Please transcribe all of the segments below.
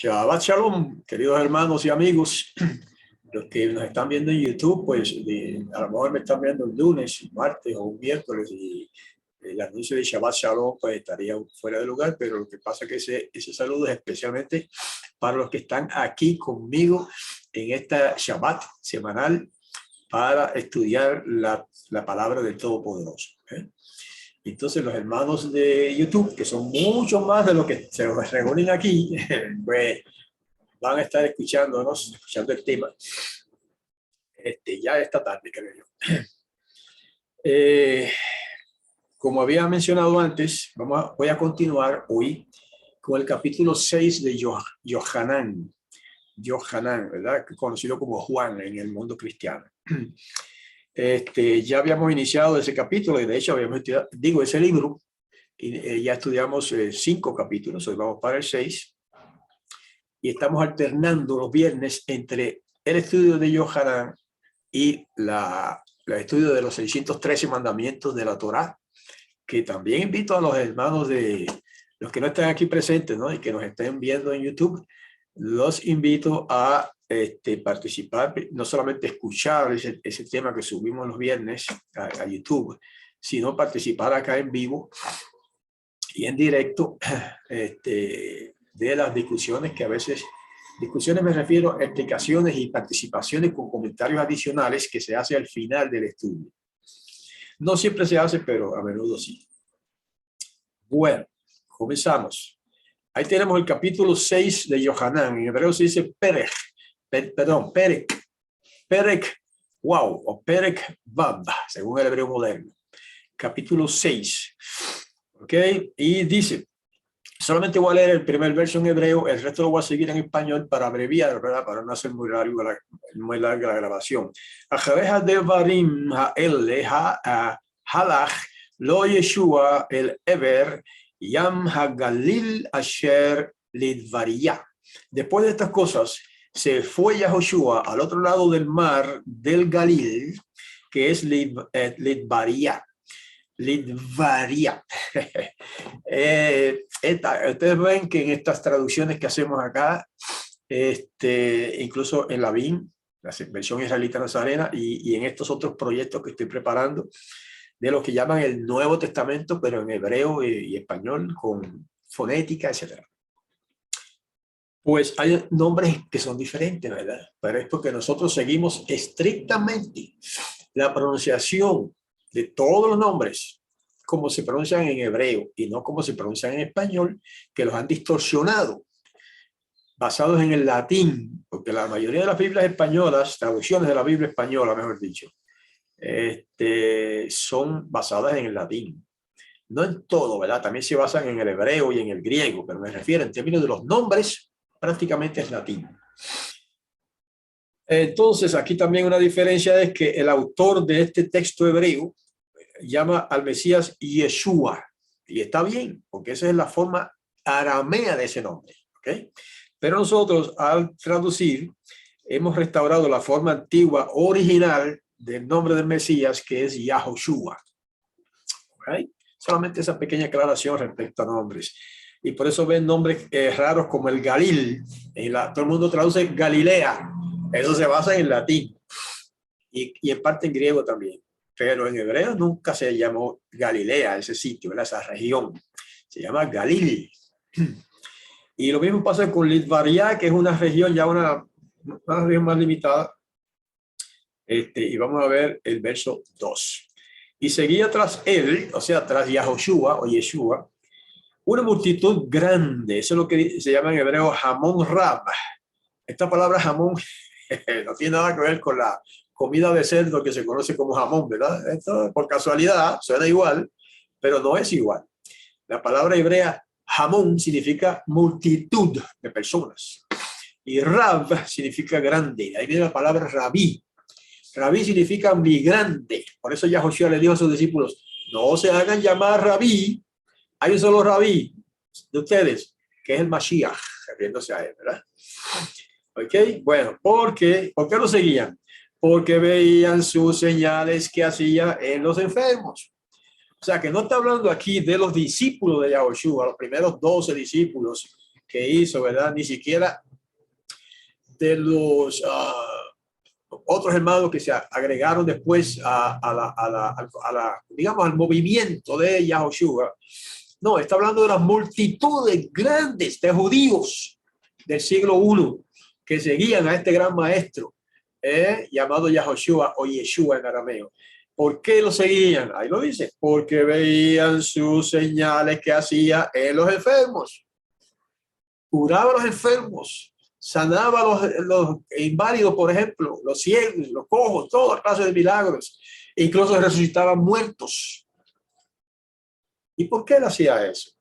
Shabbat Shalom, queridos hermanos y amigos. Los que nos están viendo en YouTube, pues a lo mejor me están viendo el lunes, martes o un miércoles y el anuncio de Shabbat Shalom pues estaría fuera de lugar, pero lo que pasa es que ese saludo es especialmente para los que están aquí conmigo en esta Shabbat semanal para estudiar la palabra del Todopoderoso. Entonces los hermanos de YouTube, que son muchos más de los que se reúnen aquí, pues van a estar escuchando el tema ya esta tarde, creo yo. Como había mencionado antes, voy a continuar hoy con el capítulo 6 de Yohanan, ¿verdad? Conocido como Juan en el mundo cristiano. Ya habíamos iniciado ese capítulo y de hecho habíamos estudiado, ese libro, y ya estudiamos 5 capítulos, hoy vamos para el 6, y estamos alternando los viernes entre el estudio de Yohanan y el estudio de los 613 mandamientos de la Torá, que también invito a los hermanos de los que no están aquí presentes, ¿no? Y que nos estén viendo en YouTube, los invito a participar, no solamente escuchar ese tema que subimos los viernes a YouTube, sino participar acá en vivo y en directo de las discusiones que a veces, discusiones me refiero a explicaciones y participaciones con comentarios adicionales que se hace al final del estudio. No siempre se hace, pero a menudo sí. Bueno, comenzamos. Ahí tenemos el capítulo 6 de Yohanan. En hebreo se dice Perek, wow, o Perek Vav, según el hebreo moderno. Capítulo 6. ¿Ok? Y dice, solamente voy a leer el primer verso en hebreo, el resto lo voy a seguir en español para abreviar, ¿verdad? Para no hacer muy larga la grabación. Ajareja devarim ha'ele halach lo Yeshua el Eber Yam HaGalil Asher Lidvaria. Después de estas cosas, se fue Yahoshua al otro lado del mar del Galil, que es Lidvaria. Ustedes ven que en estas traducciones que hacemos acá, incluso en la BIM, la versión israelita nazarena, y en estos otros proyectos que estoy preparando, de lo que llaman el Nuevo Testamento, pero en hebreo y español, con fonética, etc. Pues hay nombres que son diferentes, ¿verdad? Pero es porque nosotros seguimos estrictamente la pronunciación de todos los nombres como se pronuncian en hebreo y no como se pronuncian en español, que los han distorsionado, basados en el latín, porque la mayoría de las Biblias españolas, traducciones de la Biblia española, mejor dicho, son basadas en el latín. No en todo, ¿verdad? También se basan en el hebreo y en el griego, pero me refiero en términos de los nombres, prácticamente es latín. Entonces, aquí también una diferencia es que el autor de este texto hebreo llama al Mesías Yeshua, y está bien, porque esa es la forma aramea de ese nombre, ¿ok? Pero nosotros, al traducir, hemos restaurado la forma antigua original del nombre del Mesías, que es Yahoshua. ¿Okay? Solamente esa pequeña aclaración respecto a nombres. Y por eso ven nombres raros como el Galil. Todo el mundo traduce Galilea. Eso se basa en latín. Y en parte en griego también. Pero en hebreo nunca se llamó Galilea, ese sitio, esa región. Se llama Galil. Y lo mismo pasa con Lidvaria, que es una región ya una región más limitada. Y vamos a ver el verso 2. Y seguía tras él, o sea, tras Yahoshua o Yeshua, una multitud grande. Eso es lo que se llama en hebreo Hamon Rab. Esta palabra Hamon no tiene nada que ver con la comida de cerdo que se conoce como jamón, ¿verdad? Esto por casualidad suena igual, pero no es igual. La palabra hebrea Hamon significa multitud de personas. Y Rab significa grande. Ahí viene la palabra Rabí. Rabí significa migrante. Por eso Yahoshua le dijo a sus discípulos, no se hagan llamar Rabí. Hay un solo Rabí de ustedes, que es el Mashiach, refiriéndose a él, ¿verdad? Ok, bueno, ¿por qué lo seguían? Porque veían sus señales que hacía en los enfermos. O sea, que no está hablando aquí de los discípulos de Yahoshua, los primeros 12 discípulos que hizo, ¿verdad? Ni siquiera de los otros hermanos que se agregaron después digamos, al movimiento de Yahushua. No, está hablando de las multitudes grandes de judíos del siglo I que seguían a este gran maestro llamado Yahushua o Yeshua en arameo. ¿Por qué lo seguían? Ahí lo dice, porque veían sus señales que hacía en los enfermos. Curaba a los enfermos, sanaba a los inválidos, por ejemplo, los ciegos, los cojos, toda clase de milagros. Incluso resucitaban muertos. ¿Y por qué él hacía eso?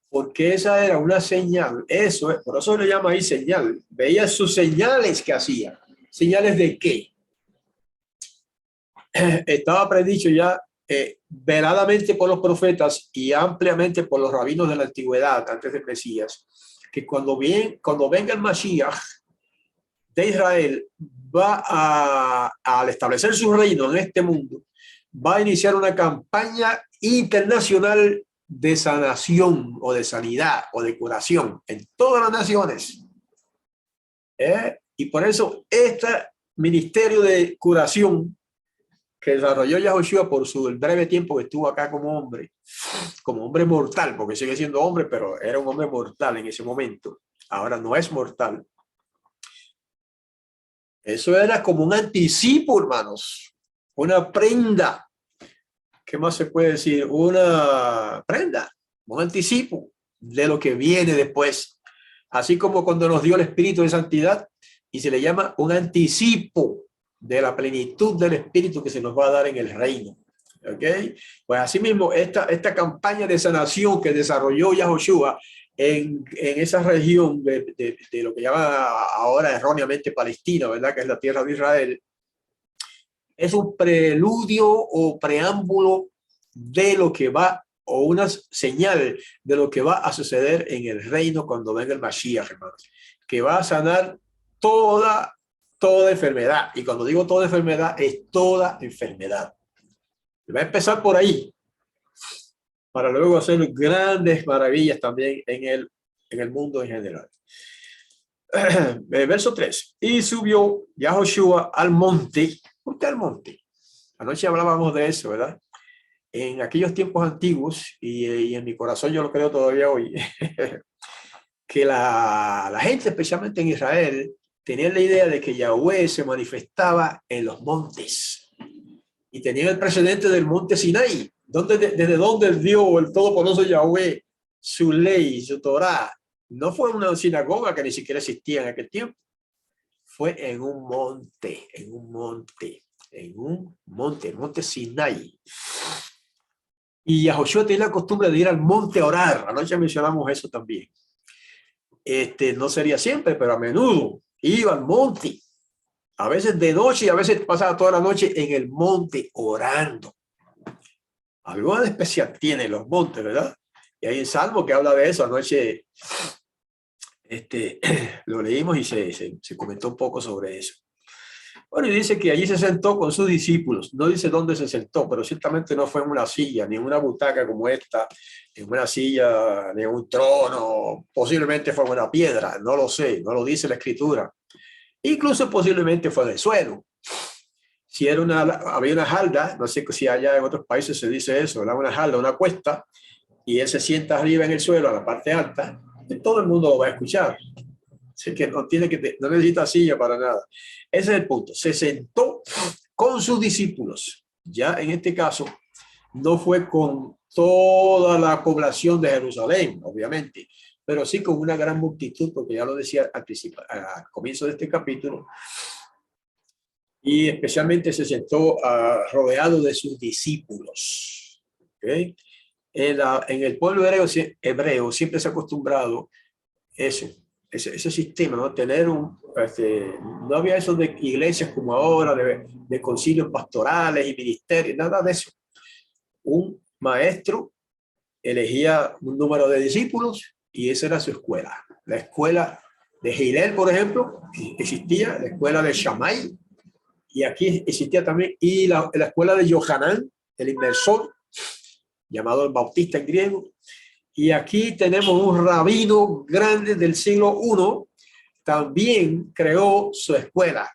Porque esa era una señal. Eso es, por eso le llama ahí señal. Veía sus señales que hacía. ¿Señales de qué? Estaba predicho ya veladamente por los profetas y ampliamente por los rabinos de la antigüedad antes del Mesías, que cuando venga el Mashiach de Israel, al establecer su reino en este mundo, va a iniciar una campaña internacional de sanación o de sanidad o de curación en todas las naciones. Y por eso este ministerio de curación que desarrolló Yahushua por el breve tiempo que estuvo acá como hombre mortal, porque sigue siendo hombre, pero era un hombre mortal en ese momento. Ahora no es mortal. Eso era como un anticipo, hermanos, una prenda. ¿Qué más se puede decir? Una prenda, un anticipo de lo que viene después. Así como cuando nos dio el Espíritu de Santidad y se le llama un anticipo de la plenitud del Espíritu que se nos va a dar en el reino. ¿Ok? Pues asimismo, esta campaña de sanación que desarrolló Yahushua en esa región de lo que llama ahora erróneamente Palestina, ¿verdad? Que es la tierra de Israel, es un preludio o preámbulo de lo que va, o una señal de lo que va a suceder en el reino cuando venga el Mashiach, hermanos, que va a sanar toda enfermedad. Y cuando digo toda enfermedad, es toda enfermedad. Va a empezar por ahí, para luego hacer grandes maravillas también en el mundo en general. Verso 3. Y subió Yahushua al monte. ¿Por qué al monte? Anoche hablábamos de eso, ¿verdad? En aquellos tiempos antiguos, y en mi corazón yo lo creo todavía hoy, que la gente, especialmente en Israel, tenía la idea de que Yahweh se manifestaba en los montes. Y tenía el precedente del monte Sinai, desde donde dio el todopoderoso Yahweh su ley, su Torah. No fue una sinagoga que ni siquiera existía en aquel tiempo. Fue en un monte, el monte Sinai. Y Yahushua tenía la costumbre de ir al monte a orar. Anoche mencionamos eso también. No sería siempre, pero a menudo iba al monte. A veces de noche y a veces pasaba toda la noche en el monte orando. Algo de especial tienen los montes, ¿verdad? Y hay un salmo que habla de eso. Anoche lo leímos y se comentó un poco sobre eso. Bueno, y dice que allí se sentó con sus discípulos. No dice dónde se sentó, pero ciertamente no fue en una silla, ni en una butaca como esta, en una silla, ni en un trono. Posiblemente fue en una piedra, no lo sé, no lo dice la escritura. Incluso posiblemente fue en el suelo. Si era había una halda, no sé si allá en otros países se dice eso, ¿verdad? Una halda, una cuesta, y él se sienta arriba en el suelo, a la parte alta, y todo el mundo lo va a escuchar. Así que no necesita silla para nada. Ese es el punto. Se sentó con sus discípulos. Ya en este caso, no fue con toda la población de Jerusalén, obviamente, pero sí con una gran multitud, porque ya lo decía al comienzo de este capítulo, y especialmente se sentó rodeado de sus discípulos. ¿Okay? En el pueblo hebreo siempre se ha acostumbrado ese sistema, ¿no? No había eso de iglesias como ahora, de concilios pastorales y ministerios, nada de eso. Un maestro elegía un número de discípulos y esa era su escuela. La escuela de Hillel, por ejemplo, existía, la escuela de Shammai, y aquí existía también, y la escuela de Yohanan, el inmersor, llamado el Bautista en griego, Y aquí tenemos un rabino grande del siglo I, también creó su escuela.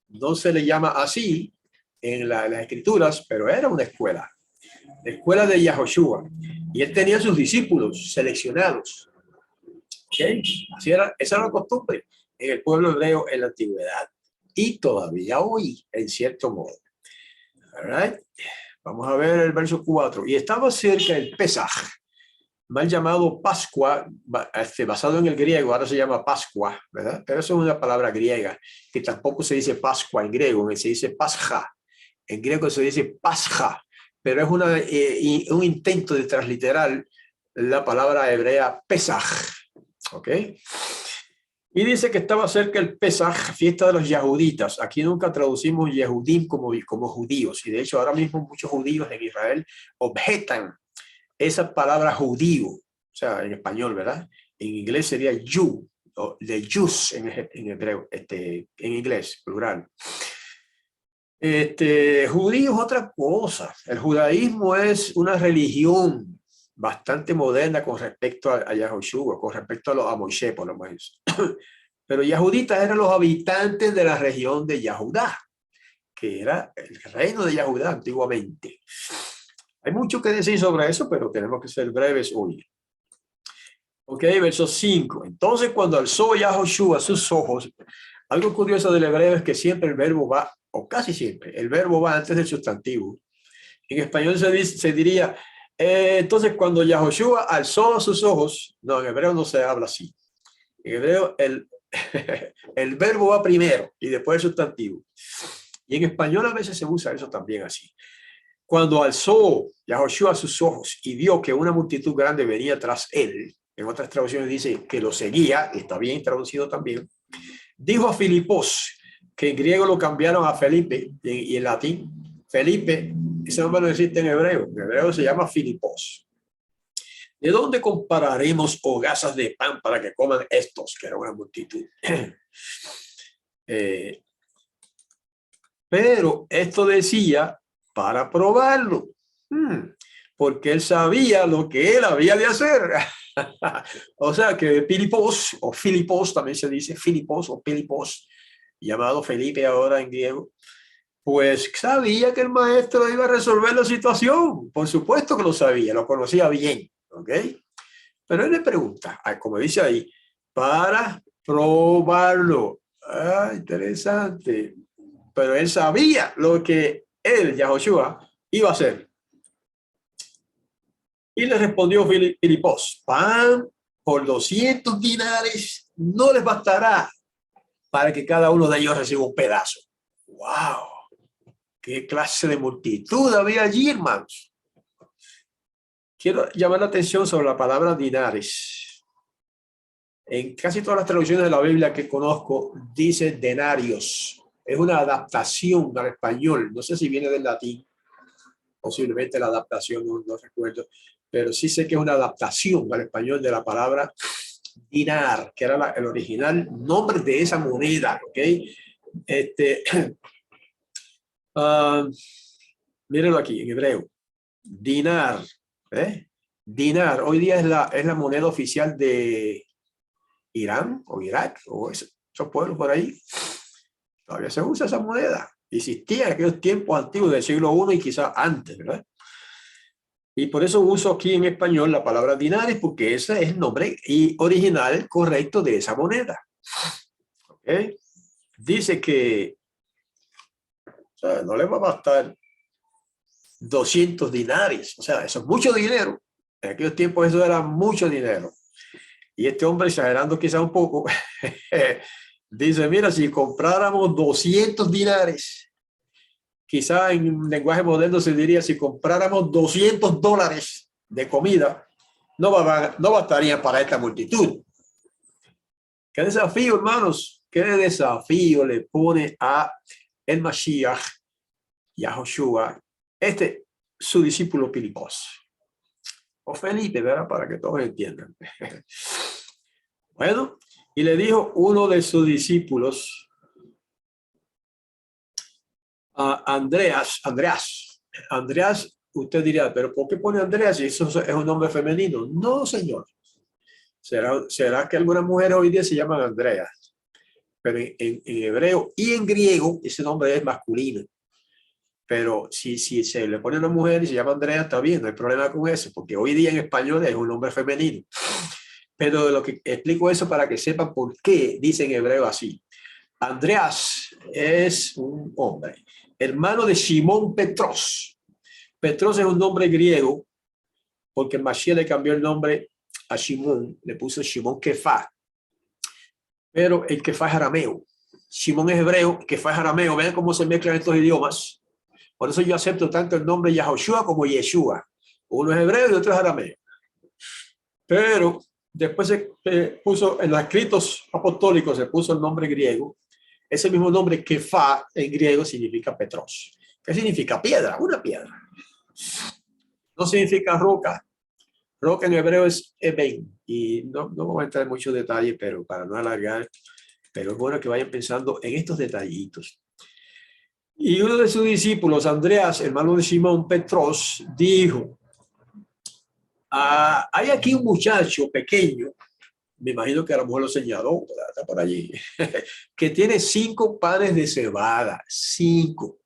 No se le llama así en las escrituras, pero era una escuela. La escuela de Yahoshua. Y él tenía sus discípulos seleccionados. ¿Okay? Así era, esa era la costumbre en el pueblo hebreo en la antigüedad. Y todavía hoy, en cierto modo. All right. Vamos a ver el verso 4. Y estaba cerca el Pesaj, mal llamado Pascua, basado en el griego, ahora se llama Pascua, ¿verdad? Pero eso es una palabra griega, que tampoco se dice Pascua en griego, se dice Pasja. En griego se dice Pasja, pero es un intento de transliterar la palabra hebrea Pesaj. ¿Ok? Y dice que estaba cerca el Pesaj, fiesta de los yahuditas. Aquí nunca traducimos Yehudim como judíos. Y de hecho ahora mismo muchos judíos en Israel objetan esa palabra judío, o sea, en español, ¿verdad? En inglés sería Jew, o de Jews en hebreo, en inglés, plural. Judío es otra cosa. El judaísmo es una religión bastante moderna con respecto a Yahoshua, con respecto a Moisés, por lo menos. Pero yahuditas eran los habitantes de la región de Yahudá, que era el reino de Yahudá antiguamente. Hay mucho que decir sobre eso, pero tenemos que ser breves hoy. Ok, verso 5. Entonces, cuando alzó Yahoshua sus ojos, algo curioso del hebreo es que siempre el verbo va, o casi siempre, el verbo va antes del sustantivo. En español se diría, entonces cuando Yahoshua alzó sus ojos, no, en hebreo no se habla así. En hebreo el verbo va primero y después el sustantivo. Y en español a veces se usa eso también así. Cuando alzó Yahoshua sus ojos y vio que una multitud grande venía tras él, en otras traducciones dice que lo seguía, está bien traducido también, dijo a Filipos, que en griego lo cambiaron a Felipe y en latín, Felipe, ese nombre no existe en hebreo se llama Filipos. ¿De dónde compararemos hogazas de pan para que coman estos, que era una multitud? Pero esto decía para probarlo, porque él sabía lo que él había de hacer. O sea que Filipos, o Filipos, también se dice Filipos o Filipos, llamado Felipe ahora en griego, pues sabía que el maestro iba a resolver la situación. Por supuesto que lo sabía, lo conocía bien, ¿ok? Pero él le pregunta, como dice ahí, para probarlo. Ah, interesante. Pero él sabía lo que él, Yahoshua, iba a hacer. Y le respondió Filipos, pan por 200 dinares no les bastará para que cada uno de ellos reciba un pedazo. ¡Wow! ¿Qué clase de multitud había allí, hermanos? Quiero llamar la atención sobre la palabra dinares. En casi todas las traducciones de la Biblia que conozco, dice denarios. Es una adaptación al español. No sé si viene del latín. Posiblemente la adaptación, no recuerdo. Pero sí sé que es una adaptación al español de la palabra dinar, que era el original nombre de esa moneda. ¿Ok? Mírenlo aquí, en hebreo. Dinar. Dinar. Hoy día es la moneda oficial de Irán o Irak o esos pueblos por ahí. Todavía se usa esa moneda. Existía en aquellos tiempos antiguos del siglo I y quizás antes, ¿verdad? Y por eso uso aquí en español la palabra dinares, porque ese es el nombre original correcto de esa moneda. ¿Okay? Dice que no le va a bastar 200 dinares. O sea, eso es mucho dinero. En aquellos tiempos eso era mucho dinero. Y este hombre, exagerando quizá un poco, dice, mira, si compráramos 200 dinares, quizá en lenguaje moderno se diría, si compráramos $200 de comida, no bastaría para esta multitud. Qué desafío, hermanos, qué desafío le pone a el Mashiach, Yahoshua, su discípulo Filipos. O Felipe, ¿verdad? Para que todos entiendan. Bueno, y le dijo uno de sus discípulos, a Andreas usted diría, pero ¿por qué pone Andrea si eso es un nombre femenino? No, señor. ¿Será que algunas mujeres hoy día se llaman Andrea? Pero en hebreo y en griego ese nombre es masculino. Pero si se le pone a una mujer y se llama Andrea, está bien, no hay problema con eso, porque hoy día en español es un nombre femenino. Pero lo que explico eso para que sepan por qué dicen en hebreo así. Andreas es un hombre, hermano de Simón Petros. Petros es un nombre griego, porque Mashiach le cambió el nombre a Simón, le puso Simón Kefá. Pero el Kefá es arameo. Simón es hebreo, Kefá es arameo. Vean cómo se mezclan estos idiomas. Por eso yo acepto tanto el nombre Yahoshua como Yeshua. Uno es hebreo y otro es arameo. Pero después se puso en los escritos apostólicos, se puso el nombre griego. Ese mismo nombre Kefá en griego significa Petros. ¿Qué significa? Piedra, una piedra. No significa roca. Roca en hebreo es Eben. Y no voy a entrar en muchos detalles, pero para no alargar, pero es bueno que vayan pensando en estos detallitos. Y uno de sus discípulos, Andreas, hermano de Simón Petros, dijo, hay aquí un muchacho pequeño, me imagino que a lo mejor lo señaló, está por allí, que tiene 5 panes de cebada, 5,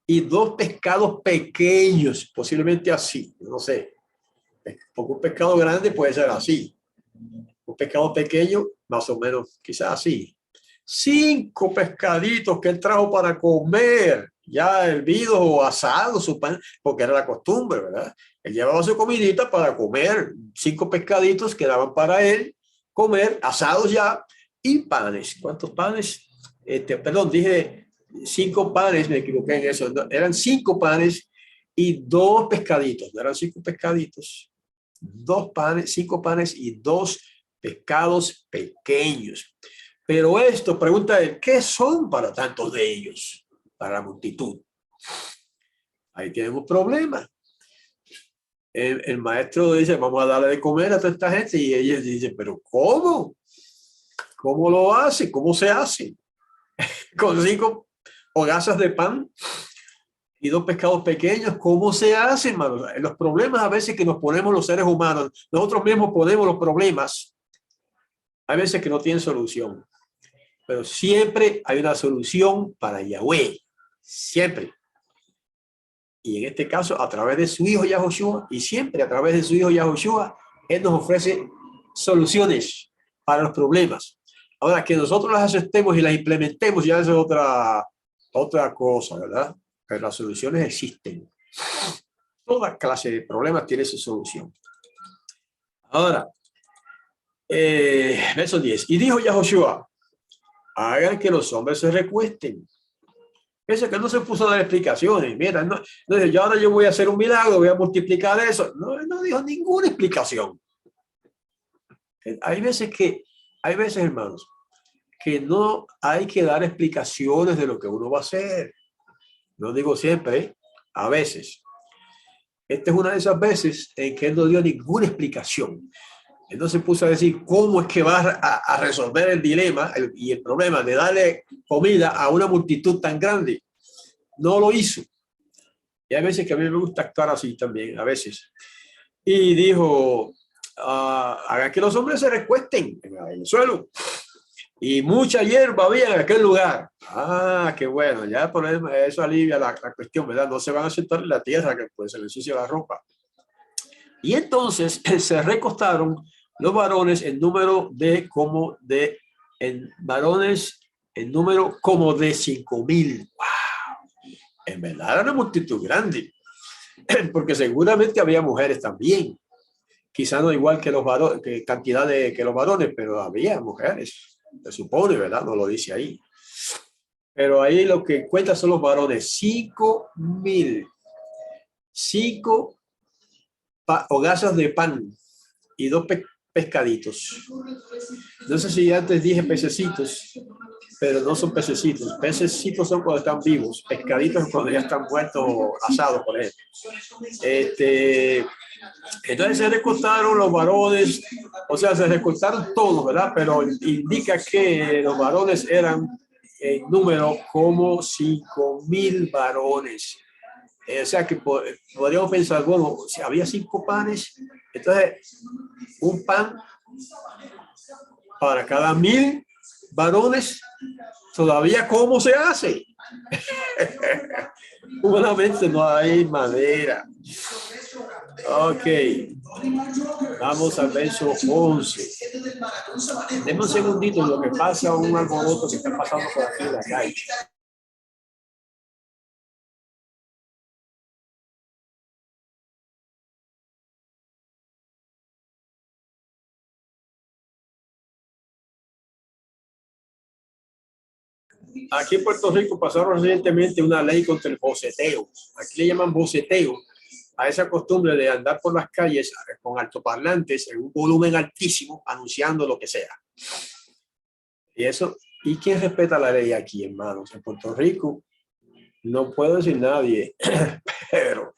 y 2 pescados pequeños, posiblemente así, no sé, porque un pescado grande puede ser así, un pescado pequeño, más o menos, quizás así. 5 pescaditos que él trajo para comer, ya hervidos o asados, su pan, porque era la costumbre, ¿verdad? Él llevaba su comidita para comer, 5 pescaditos que daban para él comer, asados ya, y panes. ¿Cuántos panes? Perdón, dije 5 panes, me equivoqué en eso. No, eran 5 panes y 2 pescaditos, no eran 5 pescaditos. 2 panes, 5 panes y 2 pescados pequeños. Pero esto, pregunta él, ¿qué son para tantos de ellos? Para la multitud. Ahí tenemos un problema. El maestro dice, vamos a darle de comer a toda esta gente. Y ellos dicen, pero ¿cómo? ¿Cómo lo hace? ¿Cómo se hace? Con 5 hogazas de pan y 2 pescados pequeños, ¿cómo se hace, hermano? Los problemas a veces que nos ponemos los seres humanos, nosotros mismos ponemos los problemas, hay veces que no tienen solución. Pero siempre hay una solución para Yahweh, siempre. Y en este caso, a través de su hijo Yahoshua, y siempre a través de su hijo Yahoshua, Él nos ofrece soluciones para los problemas. Ahora, que nosotros las aceptemos y las implementemos, ya es otra cosa, ¿verdad? Pero las soluciones existen. Toda clase de problemas tiene su solución. Ahora, verso 10. Y dijo Yahoshua, hagan que los hombres se recuesten. Piensa que no se puso a dar explicaciones. Mira, no dice, yo ahora yo voy a hacer un milagro, voy a multiplicar eso. No dijo ninguna explicación. Hay veces, hermanos, que no hay que dar explicaciones de lo que uno va a hacer. No digo siempre, a veces. Esta es una de esas veces en que él no dio ninguna explicación. Él no se puso a decir cómo es que va a resolver el dilema y el problema de darle comida a una multitud tan grande. No lo hizo. Y hay veces que a mí me gusta actuar así también, a veces. Y dijo, hagan que los hombres se recuesten en el suelo. Y mucha hierba había en aquel lugar. Qué bueno, ya por eso alivia la cuestión, ¿verdad? No se van a sentar en la tierra que pues se les ensucia la ropa. Y entonces se recostaron los varones en número varones en número como de 5,000. ¡Wow! En verdad era una multitud grande, porque seguramente había mujeres también. Quizá no igual que los varones, que cantidad que los varones, pero había mujeres, se supone, ¿verdad? No lo dice ahí. Pero ahí lo que cuenta son los varones, 5,000. 5 hogazas de pan y 2 pescaditos. No sé si antes dije pececitos, pero no son pececitos. Pececitos son cuando están vivos, pescaditos cuando ya están muertos o asados, por ejemplo. Entonces se recostaron los varones, o sea, se recostaron todos, ¿verdad? Pero indica que los varones eran en número como 5,000 varones. O sea que podríamos pensar, bueno, si había 5 panes, entonces un pan para cada 1000 varones, todavía ¿cómo se hace? Humanamente no hay manera. Ok, vamos al verso 11. Deme un segundito en lo que pasa un alboroto que está pasando por aquí en la calle. Aquí en Puerto Rico pasaron recientemente una ley contra el boceteo. Aquí le llaman boceteo a esa costumbre de andar por las calles con altoparlantes en un volumen altísimo anunciando lo que sea. Y eso, ¿y quién respeta la ley aquí, hermanos? En Puerto Rico no puedo decir nadie, pero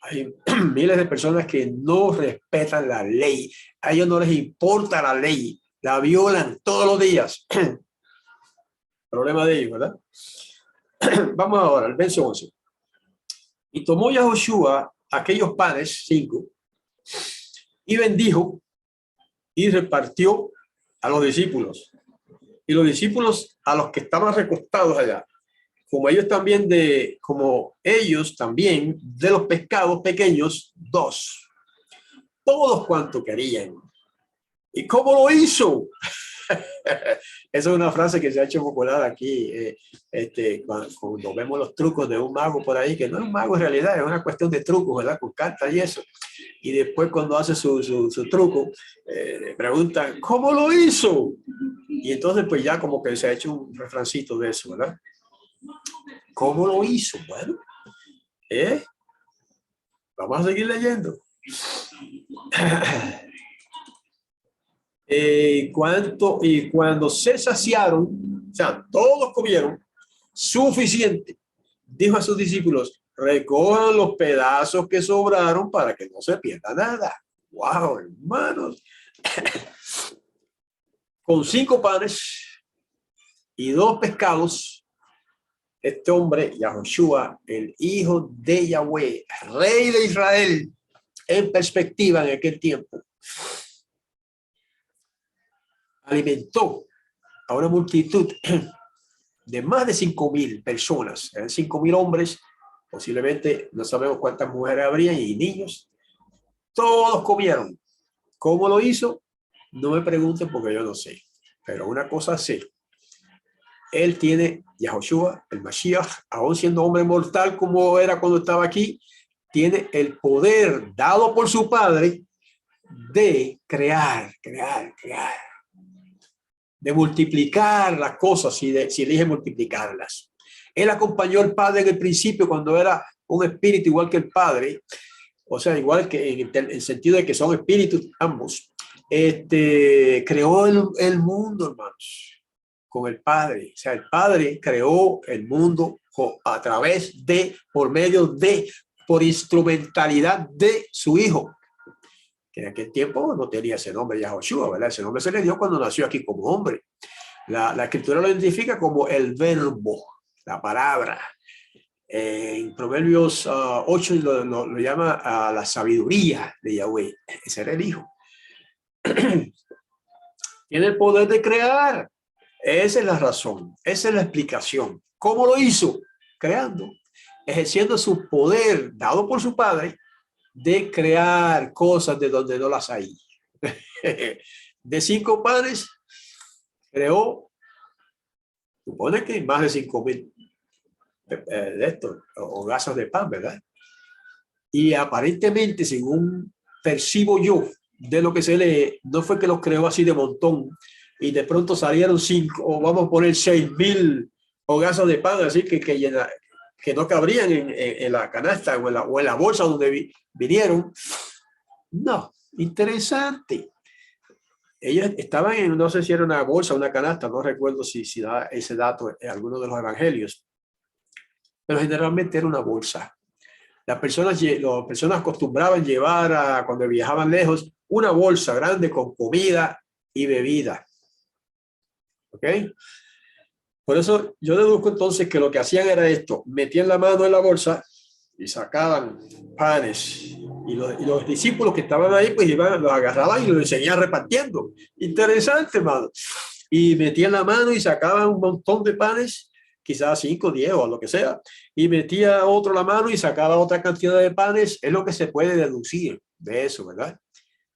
hay miles de personas que no respetan la ley. A ellos no les importa la ley, la violan todos los días. Problema de ellos, ¿verdad? Vamos ahora al verso 11. Y tomó Yahoshua aquellos panes, 5, y bendijo y repartió a los discípulos. Y los discípulos a los que estaban recostados allá, como ellos también de los pescados pequeños, 2, todos cuanto querían. ¿Y cómo lo hizo? Esa es una frase que se ha hecho popular aquí, cuando vemos los trucos de un mago por ahí, que no es un mago en realidad, es una cuestión de trucos, ¿verdad? Con cartas y eso. Y después cuando hace su truco, preguntan, ¿cómo lo hizo? Y entonces pues ya como que se ha hecho un refrancito de eso, ¿verdad? ¿Cómo lo hizo? Bueno, vamos a seguir leyendo. Y cuando se saciaron, o sea, todos comieron suficiente, dijo a sus discípulos, recojan los pedazos que sobraron para que no se pierda nada. Wow, hermanos. Con 5 panes y 2 pescados, este hombre, Yahoshua, el hijo de Yahweh, rey de Israel, en perspectiva en aquel tiempo, alimentó a una multitud de más de 5,000 personas, eran 5,000 hombres, posiblemente no sabemos cuántas mujeres habrían y niños, todos comieron. ¿Cómo lo hizo? No me pregunten porque yo no sé, pero una cosa sé, él tiene, Yahoshua, el Mashiach, aún siendo hombre mortal como era cuando estaba aquí, tiene el poder dado por su padre de crear, de multiplicar las cosas si elige multiplicarlas. Él acompañó al Padre en el principio cuando era un espíritu igual que el Padre, o sea, igual que en el sentido de que son espíritus ambos. Creó el mundo, hermanos, con el Padre. O sea, el Padre creó el mundo a través de, por instrumentalidad de su Hijo, que en aquel tiempo no tenía ese nombre, Yahoshua, ¿verdad? Ese nombre se le dio cuando nació aquí como hombre. La escritura lo identifica como el verbo, la palabra. En Proverbios 8 lo llama a la sabiduría de Yahweh. Ese era el Hijo. Tiene el poder de crear. Esa es la razón, esa es la explicación. ¿Cómo lo hizo? Creando, ejerciendo su poder dado por su Padre de crear cosas de donde no las hay. De 5 panes creó, supone que más de 5,000 de estos hogazos de pan, ¿verdad? Y aparentemente, según percibo yo de lo que se lee, no fue que los creó así de montón y de pronto salieron 5 o vamos a poner 6,000 hogazos de pan, así que no cabrían en la canasta o en la bolsa donde vinieron. No, interesante. Ellos estaban en, no sé si era una bolsa o una canasta, no recuerdo si da ese dato en alguno de los evangelios, pero generalmente era una bolsa. Las personas acostumbraban llevar cuando viajaban lejos una bolsa grande con comida y bebida. ¿Ok? Por eso yo deduzco entonces que lo que hacían era esto, metían la mano en la bolsa y sacaban panes. Y los discípulos que estaban ahí, pues iban, los agarraban y los seguían repartiendo. Interesante, hermano. Y metían la mano y sacaban un montón de panes, quizás 5, 10 o lo que sea. Y metía otro la mano y sacaba otra cantidad de panes. Es lo que se puede deducir de eso, ¿verdad?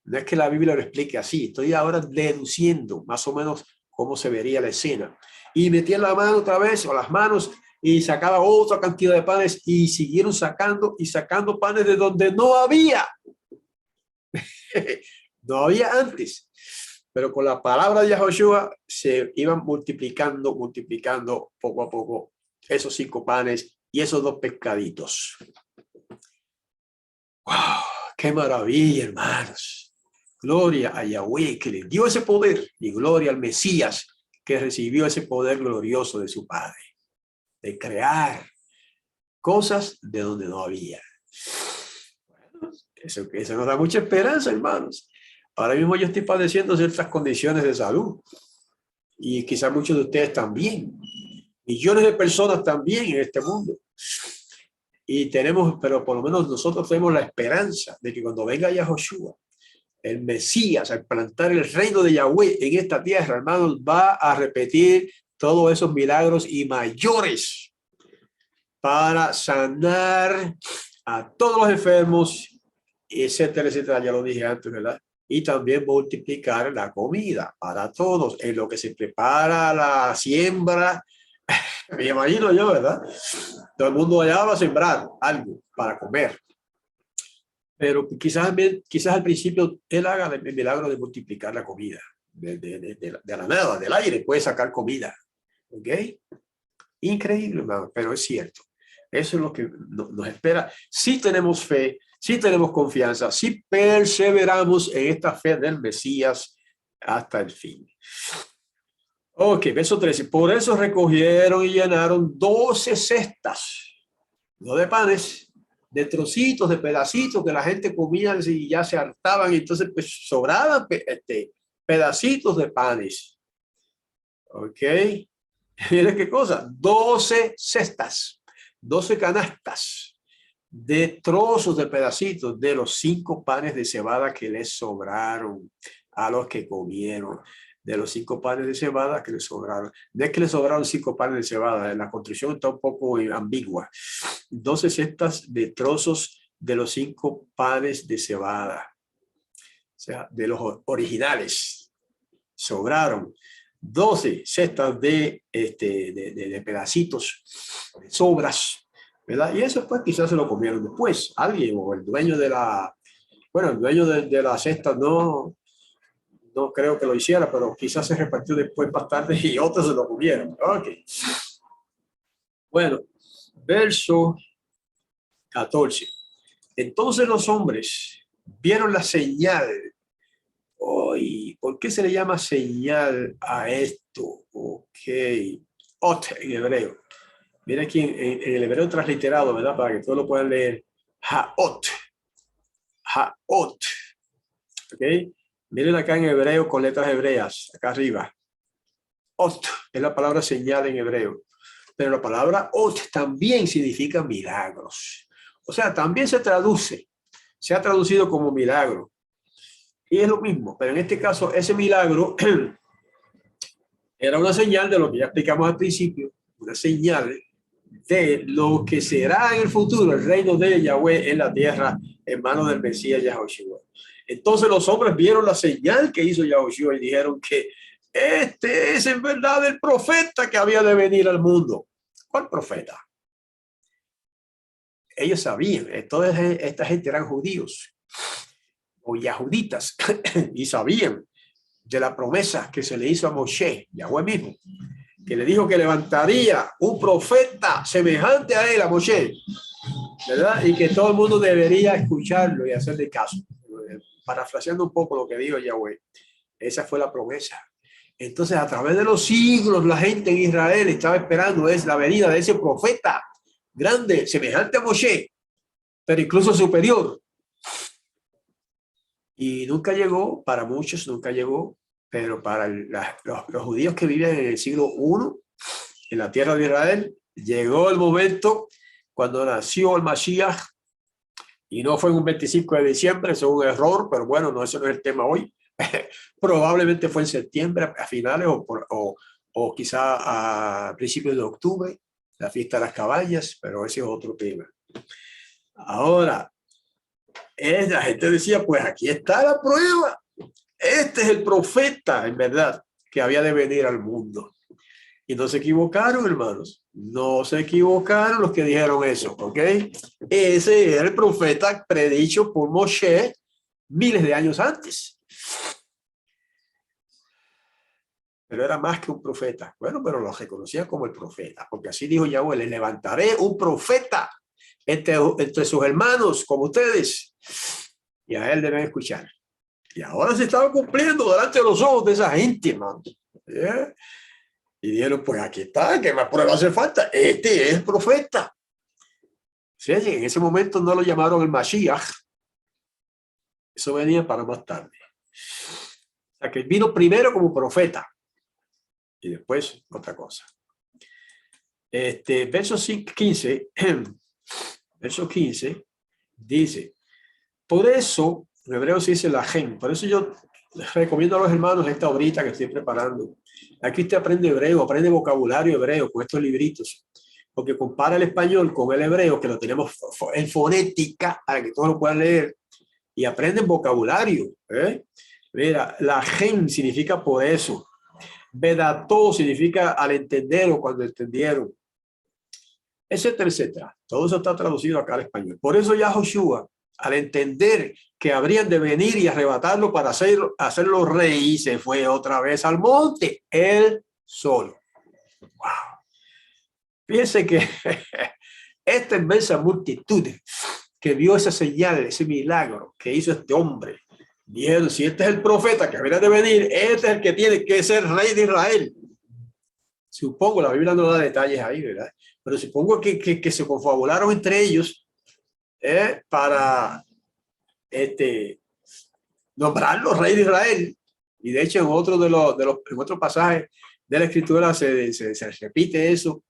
No es que la Biblia lo explique así. Estoy ahora deduciendo más o menos cómo se vería la escena. Y metían la mano otra vez, o las manos, y sacaba otra cantidad de panes y siguieron sacando y sacando panes de donde no había. No había antes. Pero con la palabra de Yahoshua se iban multiplicando, multiplicando poco a poco esos 5 panes y esos 2 pescaditos. ¡Wow! ¡Qué maravilla, hermanos! Gloria a Yahweh que le dio ese poder y gloria al Mesías que recibió ese poder glorioso de su Padre, de crear cosas de donde no había. Bueno, eso nos da mucha esperanza, hermanos. Ahora mismo yo estoy padeciendo ciertas condiciones de salud y quizás muchos de ustedes también. Millones de personas también en este mundo. Y tenemos, pero por lo menos nosotros tenemos la esperanza de que cuando venga Yahoshua, el Mesías, al plantar el reino de Yahweh en esta tierra, hermanos, va a repetir todos esos milagros y mayores para sanar a todos los enfermos, etcétera, etcétera. Ya lo dije antes, ¿verdad? Y también multiplicar la comida para todos, en lo que se prepara la siembra. Me imagino yo, ¿verdad? Todo el mundo allá va a sembrar algo para comer. Pero quizás al principio él haga el milagro de multiplicar la comida. De la nada, del aire, puede sacar comida. ¿Ok? Increíble, hermano, pero es cierto. Eso es lo que nos espera. Si tenemos fe, si tenemos confianza, si perseveramos en esta fe del Mesías hasta el fin. Ok, verso 13. Por eso recogieron y llenaron 12 cestas, no de panes, de trocitos, de pedacitos que la gente comía y ya se hartaban, y entonces pues sobraban pedacitos de panes. Ok. Mira qué cosa, 12 cestas, 12 canastas de trozos de pedacitos de los 5 panes de cebada que les sobraron a los que comieron. De los 5 panes de cebada que les sobraron. No es que les sobraron 5 panes de cebada, la construcción está un poco ambigua. 12 cestas de trozos de los 5 panes de cebada. O sea, de los originales. Sobraron 12 cestas de pedacitos, de sobras, ¿verdad? Y eso pues quizás se lo comieron después. Alguien o el dueño de la, bueno, el dueño de la cesta no creo que lo hiciera, pero quizás se repartió después más tarde y otros se lo comieron. Ok. Bueno, verso 14. Entonces los hombres vieron la señal. ¿Y por qué se le llama señal a esto? Ok. Ot en hebreo. Mira aquí en el hebreo transliterado, ¿verdad? Para que todos lo puedan leer. Haot. Haot. Ok. Miren acá en hebreo con letras hebreas, acá arriba. Ot es la palabra señal en hebreo. Pero la palabra ot también significa milagros. O sea, también se ha traducido como milagro. Y es lo mismo, pero en este caso ese milagro era una señal de lo que ya explicamos al principio, una señal de lo que será en el futuro el reino de Yahweh en la tierra en manos del Mesías Yahoshua. Entonces los hombres vieron la señal que hizo Yahoshua y dijeron que este es en verdad el profeta que había de venir al mundo. ¿Cuál profeta? Ellos sabían, toda esta gente eran judíos o yahuditas y sabían de la promesa que se le hizo a Moshe, Yahweh mismo, que le dijo que levantaría un profeta semejante a él, a Moshe, ¿verdad? Y que todo el mundo debería escucharlo y hacerle caso. Parafraseando un poco lo que dijo Yahweh, esa fue la promesa. Entonces, a través de los siglos, la gente en Israel estaba esperando la venida de ese profeta grande, semejante a Moshe, pero incluso superior. Y nunca llegó, para muchos nunca llegó, pero para los judíos que vivían en el siglo I, en la tierra de Israel, llegó el momento cuando nació el Mashiach, y no fue en un 25 de diciembre, eso es un error, pero bueno, no, eso no es el tema hoy. Probablemente fue en septiembre, a finales o quizá a principios de octubre, la fiesta de las cabañas, pero ese es otro tema. Ahora, la gente decía, pues aquí está la prueba. Este es el profeta, en verdad, que había de venir al mundo. Y no se equivocaron, hermanos. No se equivocaron los que dijeron eso, ¿ok? Ese era el profeta predicho por Moshe miles de años antes. Pero era más que un profeta. Bueno, pero lo reconocía como el profeta, porque así dijo Yahweh, le levantaré un profeta entre sus hermanos, como ustedes, y a él deben escuchar. Y ahora se estaba cumpliendo delante de los ojos de esa gente, hermano. ¿Eh? Y dijeron, pues aquí está, ¿qué más prueba hace falta? Este es el profeta. Sí, en ese momento no lo llamaron el Mashiach. Eso venía para más tarde. O sea, que vino primero como profeta y después otra cosa. Verso 15, verso 15 dice, por eso, en hebreo se dice la gen, por eso yo les recomiendo a los hermanos esta obrita que estoy preparando. Aquí usted aprende hebreo, aprende vocabulario hebreo con estos libritos, porque compara el español con el hebreo, que lo tenemos en fonética, para que todos lo puedan leer, y aprenden vocabulario. Mira, la gen significa por eso. Vedató significa al entender o cuando entendieron, etcétera, etcétera. Todo eso está traducido acá al español. Por eso Yahoshua, al entender que habrían de venir y arrebatarlo para hacerlo rey, se fue otra vez al monte, él solo. Wow. Fíjense que esta inmensa multitud que vio esa señal, ese milagro que hizo este hombre, dijeron, si este es el profeta que habría de venir, este es el que tiene que ser rey de Israel. Supongo, la Biblia no da detalles ahí, ¿verdad? Pero supongo que se confabularon entre ellos para nombrarlo rey de Israel. Y de hecho, en otro en otro pasaje de la Escritura se repite eso.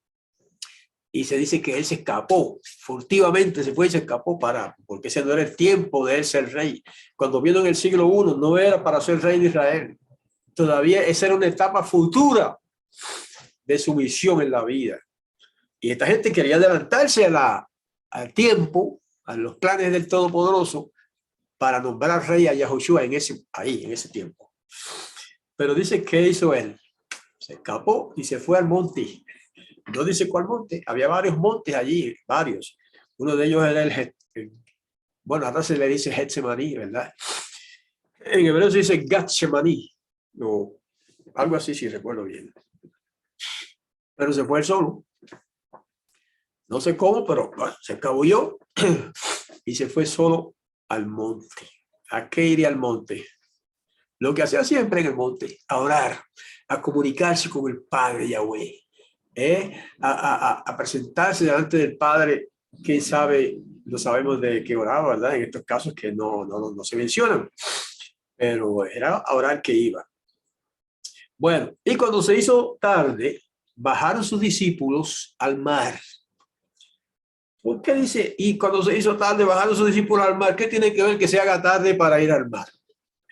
Y se dice que él se escapó, furtivamente se fue y se escapó porque ese no era el tiempo de él ser rey. Cuando vino en el siglo I, no era para ser rey de Israel. Todavía esa era una etapa futura de su misión en la vida. Y esta gente quería adelantarse al tiempo, a los planes del Todopoderoso, para nombrar rey a Yahoshua en ese tiempo. Pero dice, ¿qué hizo él? Se escapó y se fue al monte. No dice cuál monte, había varios montes allí, varios. Uno de ellos era bueno, ahora se le dice Getsemaní, ¿verdad? En hebreo se dice Gatshemaní, o algo así, si recuerdo bien. Pero se fue él solo. No sé cómo, pero bueno, se escabulló y se fue solo al monte. ¿A qué iría al monte? Lo que hacía siempre en el monte, a orar, a comunicarse con el Padre Yahweh. A presentarse delante del Padre, quién sabe, no sabemos de qué oraba, ¿verdad? En estos casos que no se mencionan, pero era a orar que iba. Bueno, y cuando se hizo tarde, bajaron sus discípulos al mar. ¿Por qué dice? Y cuando se hizo tarde, bajaron sus discípulos al mar. ¿Qué tiene que ver que se haga tarde para ir al mar?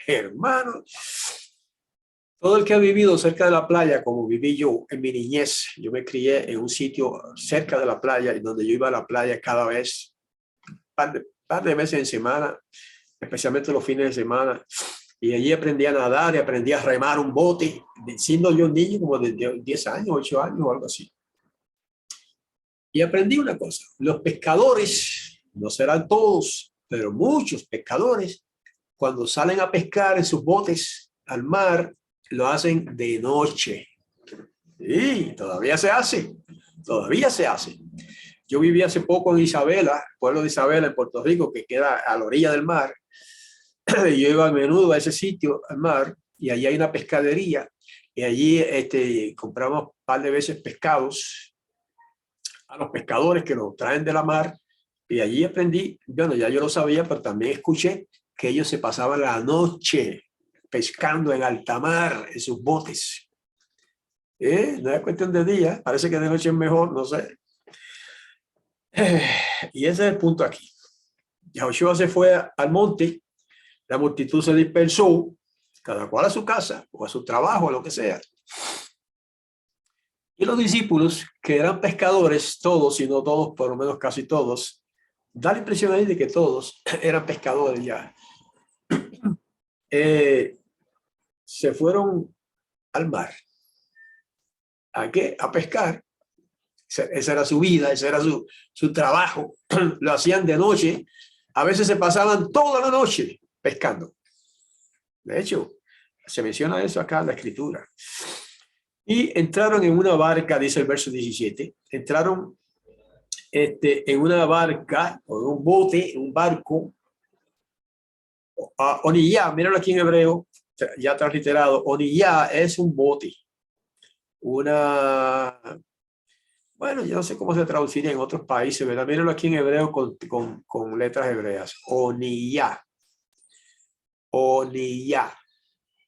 Hermano, todo el que ha vivido cerca de la playa, como viví yo en mi niñez, yo me crié en un sitio cerca de la playa, y donde yo iba a la playa cada vez, par de veces en semana, especialmente los fines de semana, y allí aprendí a nadar y aprendí a remar un bote, siendo yo un niño como de 10 años, 8 años o algo así. Y aprendí una cosa, los pescadores, no serán todos, pero muchos pescadores, cuando salen a pescar en sus botes al mar, lo hacen de noche. Y todavía se hace, todavía se hace. Yo viví hace poco en Isabela, pueblo de Isabela, en Puerto Rico, que queda a la orilla del mar. Yo iba a menudo a ese sitio, al mar, y allí hay una pescadería, y allí compramos un par de veces pescados a los pescadores que los traen de la mar, y allí aprendí, bueno, ya yo lo sabía, pero también escuché que ellos se pasaban la noche pescando en alta mar, en sus botes. No es cuestión de día, parece que de noche es mejor, no sé. Y ese es el punto aquí. Yahushua se fue al monte, la multitud se dispersó, cada cual a su casa o a su trabajo, a lo que sea. Y los discípulos, que eran pescadores, todos, y no todos, por lo menos casi todos, da la impresión ahí de que todos eran pescadores ya. Se fueron al mar. ¿A qué? A pescar. Esa era su vida, ese era su trabajo. Lo hacían de noche. A veces se pasaban toda la noche pescando. De hecho, se menciona eso acá en la escritura. Y entraron en una barca, dice el verso 17. Entraron en una barca, o en un bote, un barco. Oniyá, míralo aquí en hebreo, ya transliterado. Oniyá es un bote. Bueno, yo no sé cómo se traduciría en otros países, ¿verdad? Míralo aquí en hebreo con letras hebreas. Oniyá. Oniyá.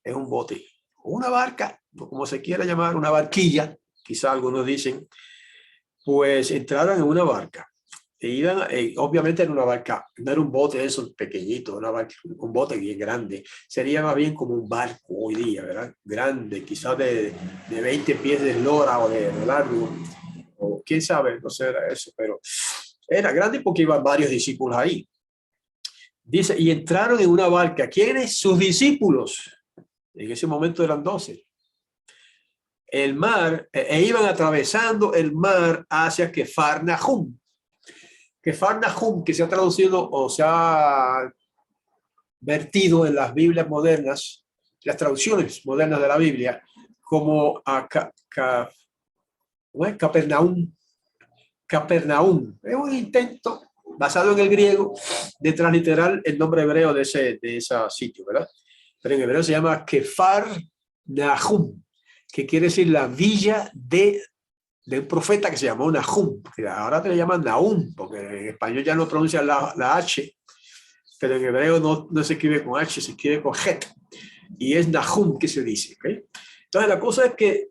Es un bote. Una barca, como se quiera llamar, una barquilla, quizá algunos dicen, pues entraron en una barca. E iban, obviamente era una barca, no era un bote de esos pequeñitos, un bote bien grande. Sería más bien como un barco hoy día, ¿verdad? Grande, quizás de 20 pies de eslora o de largo. O quién sabe, no sé, era eso, pero era grande porque iban varios discípulos ahí. Dice, y entraron en una barca. ¿Quiénes? Sus discípulos. En ese momento eran 12. El mar, iban atravesando el mar hacia Kefarnahum. Kefarnahum, que se ha traducido o se ha vertido en las Biblias modernas, las traducciones modernas de la Biblia, como a Capernaum. Capernaum. Es un intento basado en el griego de transliterar el nombre hebreo de ese sitio, ¿verdad? Pero en hebreo se llama Kefarnahum, que quiere decir la villa de un profeta que se llamó Nahum, que ahora te le llaman Nahum, porque en español ya no pronuncian la H, pero en hebreo no se escribe con H, se escribe con Het, y es Nahum que se dice. ¿Okay? Entonces la cosa es que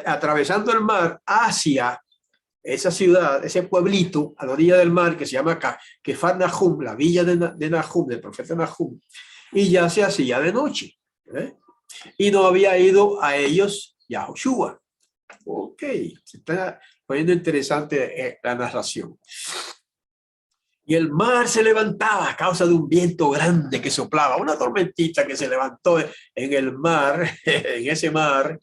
atravesando el mar hacia esa ciudad, ese pueblito a la orilla del mar que se llama Kefar Nahum, la villa de Nahum, del profeta Nahum, y ya se hacía de noche. Y no había ido a ellos Yahushua. Ok, se está poniendo interesante la narración. Y el mar se levantaba a causa de un viento grande que soplaba, una tormentita que se levantó en el mar, en ese mar.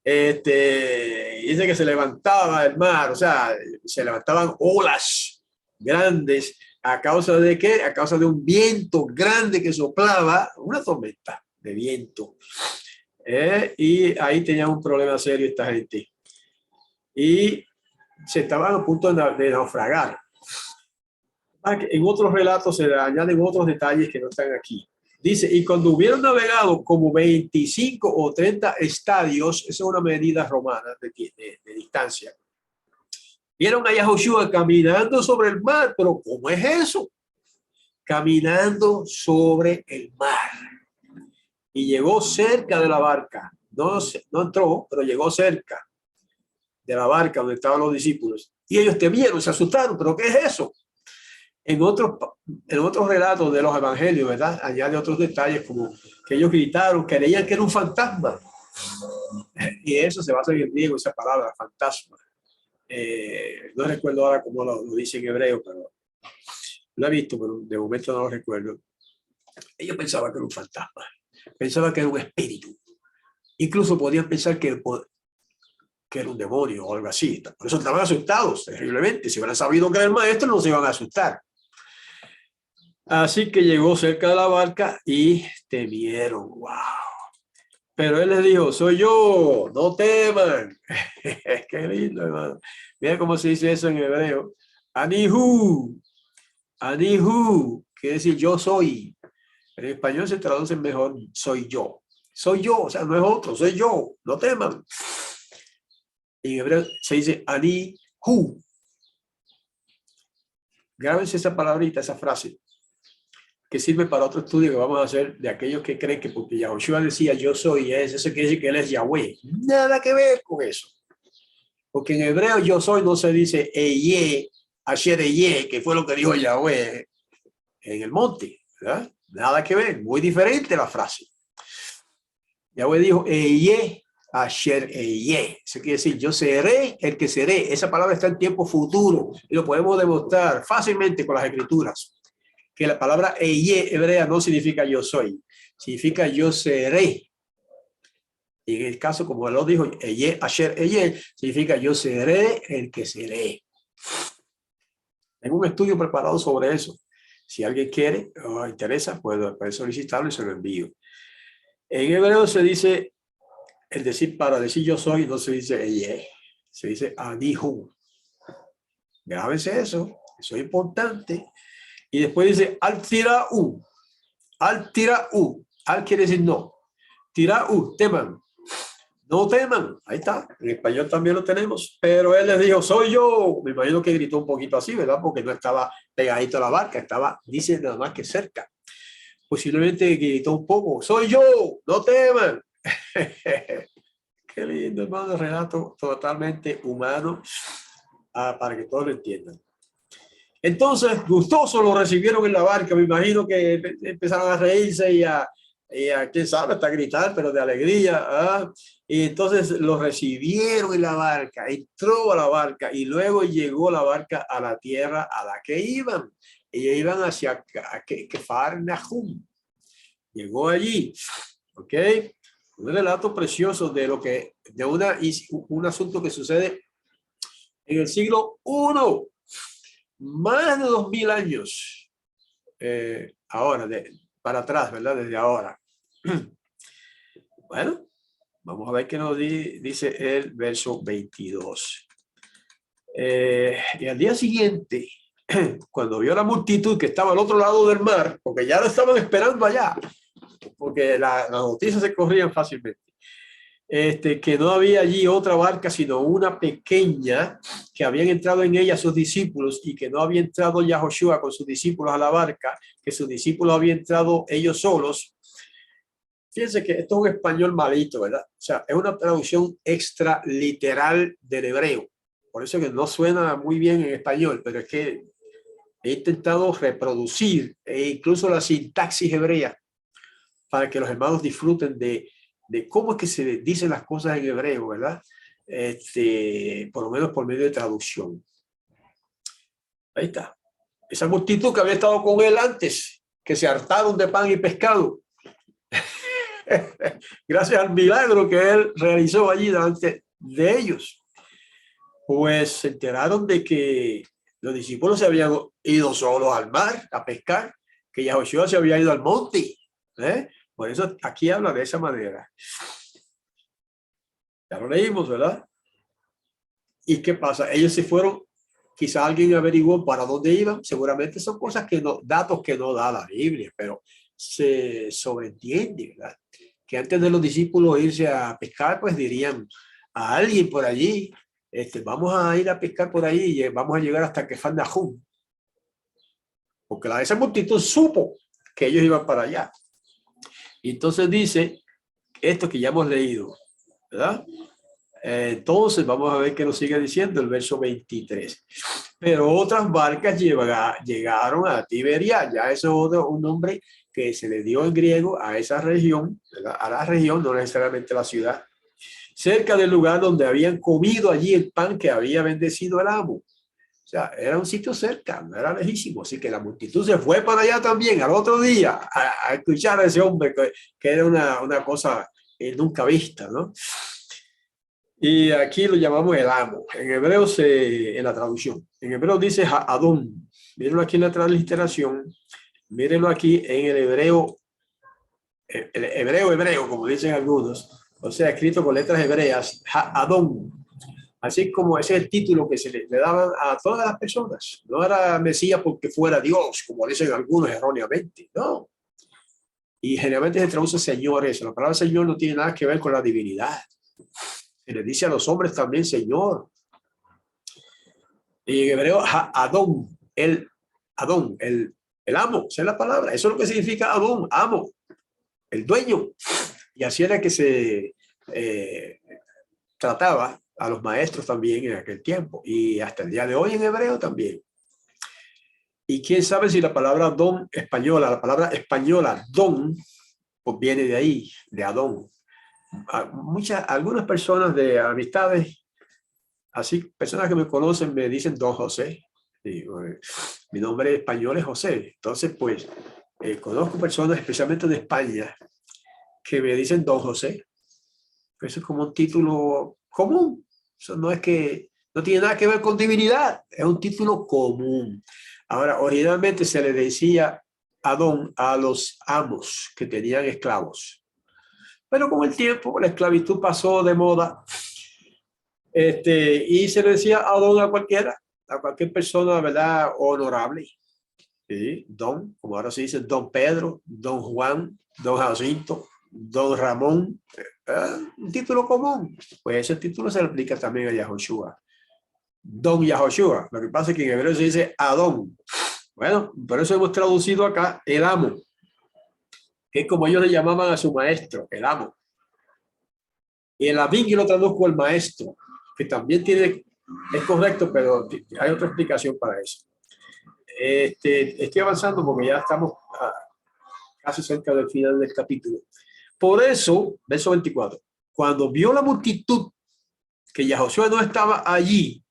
Dice que se levantaba el mar, o sea, se levantaban olas grandes. ¿A causa de qué? A causa de un viento grande que soplaba, una tormenta de viento. Y ahí tenía un problema serio esta gente. Y se estaban a punto de naufragar. En otros relatos se añaden otros detalles que no están aquí. Dice, y cuando hubieron navegado como 25 o 30 estadios, esa es una medida romana de distancia, vieron a Yahushua caminando sobre el mar. Pero ¿cómo es eso? Caminando sobre el mar. Y llegó cerca de la barca. No entró, pero llegó cerca de la barca donde estaban los discípulos. Y ellos temieron, se asustaron. ¿Pero qué es eso? En otros relatos de los evangelios, ¿verdad? Añade otros detalles como que ellos gritaron, creían que era un fantasma. Y eso se basa en el griego, esa palabra, fantasma. No recuerdo ahora cómo lo dice en hebreo, pero lo he visto, pero de momento no lo recuerdo. Ellos pensaban que era un fantasma, pensaban que era un espíritu. Incluso podían pensar que era un demonio o algo así. Por eso estaban asustados terriblemente. Si hubieran sabido que era el maestro, no se iban a asustar. Así que llegó cerca de la barca y temieron. ¡Wow! Pero él les dijo, soy yo, no teman. Qué lindo, hermano. Mira cómo se dice eso en hebreo. Anihu. Anihu. Quiere decir yo soy. En español se traduce mejor soy yo. Soy yo, o sea, no es otro, soy yo. No teman. En hebreo se dice Anihu. Grábense esa palabrita, esa frase, que sirve para otro estudio que vamos a hacer de aquellos que creen que porque Yahushua decía yo soy, eso quiere decir que él es Yahweh. Nada que ver con eso. Porque en hebreo yo soy no se dice Eye Asher, que fue lo que dijo Yahweh en el monte, ¿verdad? Nada que ver, muy diferente la frase. Yahweh dijo, Asher, eso quiere decir, yo seré el que seré. Esa palabra está en tiempo futuro y lo podemos demostrar fácilmente con las escrituras. Que la palabra hebrea no significa yo soy, significa yo seré. Y en el caso, como él lo dijo, Asher, significa yo seré el que seré. Tengo un estudio preparado sobre eso. Si alguien quiere o interesa, puede solicitarlo y se lo envío. En hebreo se dice, el decir para decir yo soy, no se dice se dice Anihu. Grábense eso es importante. Y después dice al tirau. Al tirau. Al quiere decir no. Tirau, teman. No teman, ahí está, en español también lo tenemos, pero él les dijo, soy yo. Me imagino que gritó un poquito así, ¿verdad? Porque no estaba pegadito a la barca, estaba, dice nada más que cerca. Posiblemente gritó un poco, soy yo, no teman. Qué lindo, hermano, relato totalmente humano, para que todos lo entiendan. Entonces, gustosos lo recibieron en la barca, me imagino que empezaron a reírse y a quién sabe, hasta gritar, pero de alegría. ¿Ah? Y entonces lo recibieron en la barca, entró a la barca y luego llegó la barca a la tierra a la que iban. Ellos iban hacia Kefar Nahum. Llegó allí, ¿ok? Un relato precioso de lo que, de un asunto que sucede en el siglo I, más de 2000 años, ahora, para atrás, ¿verdad? Desde ahora. Bueno, vamos a ver qué nos dice el verso 22. Y al día siguiente, cuando vio la multitud que estaba al otro lado del mar, porque ya lo estaban esperando allá, porque las noticias se corrían fácilmente, que no había allí otra barca sino una pequeña, que habían entrado en ella sus discípulos y que no había entrado Yahoshua con sus discípulos a la barca, que sus discípulos habían entrado ellos solos. Fíjense que esto es un español malito, ¿verdad? O sea, es una traducción extra literal del hebreo. Por eso que no suena muy bien en español, pero es que he intentado reproducir incluso la sintaxis hebrea para que los hermanos disfruten de cómo es que se dicen las cosas en hebreo, ¿verdad? Por lo menos por medio de traducción. Ahí está. Esa multitud que había estado con él antes, que se hartaron de pan y pescado, gracias al milagro que él realizó allí delante de ellos, pues se enteraron de que los discípulos se habían ido solos al mar a pescar, que Yahoshua se había ido al monte. Por eso aquí habla de esa manera. Ya lo leímos, ¿verdad? ¿Y qué pasa? Ellos se fueron, quizá alguien averiguó para dónde iban, seguramente son cosas que no, datos que no da la Biblia, pero se sobreentiende, ¿verdad? Que antes de los discípulos irse a pescar, pues dirían a alguien por allí, vamos a ir a pescar por ahí y vamos a llegar hasta Kefar Nahum. Porque esa multitud supo que ellos iban para allá. Y entonces dice esto que ya hemos leído, ¿verdad? Entonces vamos a ver qué nos sigue diciendo el verso 23. Pero otras barcas llegaron a Tiberia, ya eso es un nombre que se le dio en griego a esa región, ¿verdad? A la región, no necesariamente la ciudad, cerca del lugar donde habían comido allí el pan que había bendecido el amo. O sea, era un sitio cerca, no era lejísimo, así que la multitud se fue para allá también al otro día a escuchar a ese hombre que era una cosa nunca vista, ¿no? Y aquí lo llamamos el amo. En hebreo, en la traducción, en hebreo dice Adón. Mírenlo aquí en la transliteración. Mírenlo aquí en el hebreo, hebreo, como dicen algunos. O sea, escrito con letras hebreas, Adón. Así como ese es el título que se le daban a todas las personas. No era Mesías porque fuera Dios, como dicen algunos erróneamente. No. Y generalmente se traduce Señor eso. La palabra Señor no tiene nada que ver con la divinidad. Se le dice a los hombres también Señor. Y en hebreo, Adón, el amo, esa es la palabra. Eso es lo que significa Adón, amo, el dueño. Y así era que se trataba a los maestros también en aquel tiempo. Y hasta el día de hoy en hebreo también. Y quién sabe si la palabra don española, la palabra española don, pues viene de ahí, de Adón. Algunas personas de amistades, así personas que me conocen, me dicen don José. Digo, mi nombre español es José. Entonces, pues, conozco personas, especialmente de España, que me dicen don José. Eso es como un título común. Eso no es que, no tiene nada que ver con divinidad, es un título común. Ahora, originalmente se le decía Adón a los amos que tenían esclavos. Pero con el tiempo, la esclavitud pasó de moda, y se le decía Adón a cualquiera, a cualquier persona, ¿verdad?, honorable. ¿Sí? Don, como ahora se dice, don Pedro, don Juan, don Jacinto, don Ramón, un título común. Pues ese título se le aplica también a Yahoshua. Don Yahoshua. Lo que pasa es que en hebreo se dice Adón. Bueno, por eso hemos traducido acá el amo, que es como ellos le llamaban a su maestro, el amo. Y el Abin yo lo traduzco el maestro, que también tiene, es correcto, pero hay otra explicación para eso. Estoy avanzando porque ya estamos casi cerca del final del capítulo. Por eso, verso 24, cuando vio la multitud que Yahoshua no estaba allí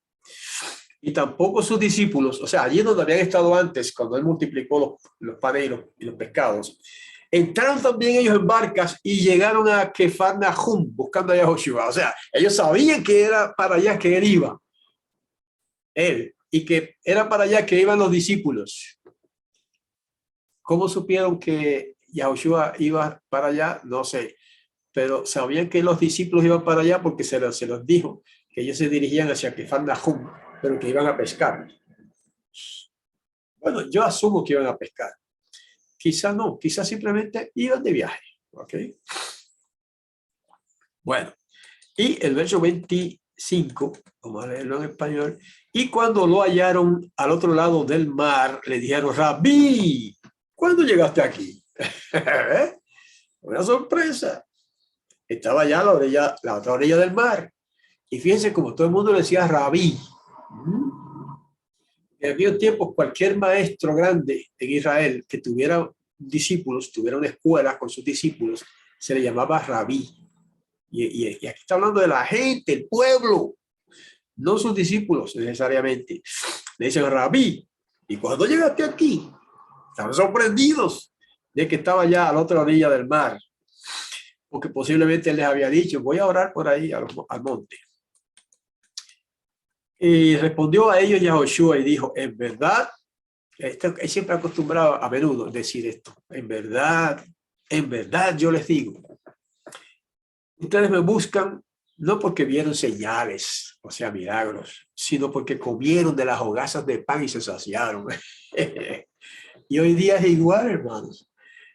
y tampoco sus discípulos, o sea, allí donde habían estado antes, cuando él multiplicó los panes y los pescados, entraron también ellos en barcas y llegaron a Kefarnahum buscando a Yahoshua. O sea, ellos sabían que era para allá que él iba, y que era para allá que iban los discípulos. ¿Cómo supieron que Yahoshua iba para allá? No sé, pero sabían que los discípulos iban para allá porque se los dijo, que ellos se dirigían hacia Kefarnahum, pero que iban a pescar. Bueno, yo asumo que iban a pescar. Quizás no, quizás simplemente iban de viaje. ¿Ok? Bueno, y el verso 25, vamos a leerlo en español. Y cuando lo hallaron al otro lado del mar, le dijeron, Rabí, ¿cuándo llegaste aquí? Una sorpresa. Estaba ya a la otra orilla del mar. Y fíjense como todo el mundo le decía Rabí. En aquellos tiempos, cualquier maestro grande en Israel que tuviera discípulos, tuviera una escuela con sus discípulos, se le llamaba Rabí. Y aquí está hablando de la gente, el pueblo, no sus discípulos necesariamente. Le dicen Rabí. Y cuando llegaste aquí, estaban sorprendidos de que estaba ya a la otra orilla del mar, porque posiblemente él les había dicho, voy a orar por ahí al monte. Y respondió a ellos Yahoshua y dijo, en verdad, él siempre acostumbrado a menudo decir esto, en verdad yo les digo, ustedes me buscan no porque vieron señales, o sea, milagros, sino porque comieron de las hogazas de pan y se saciaron. Y hoy día es igual, hermanos.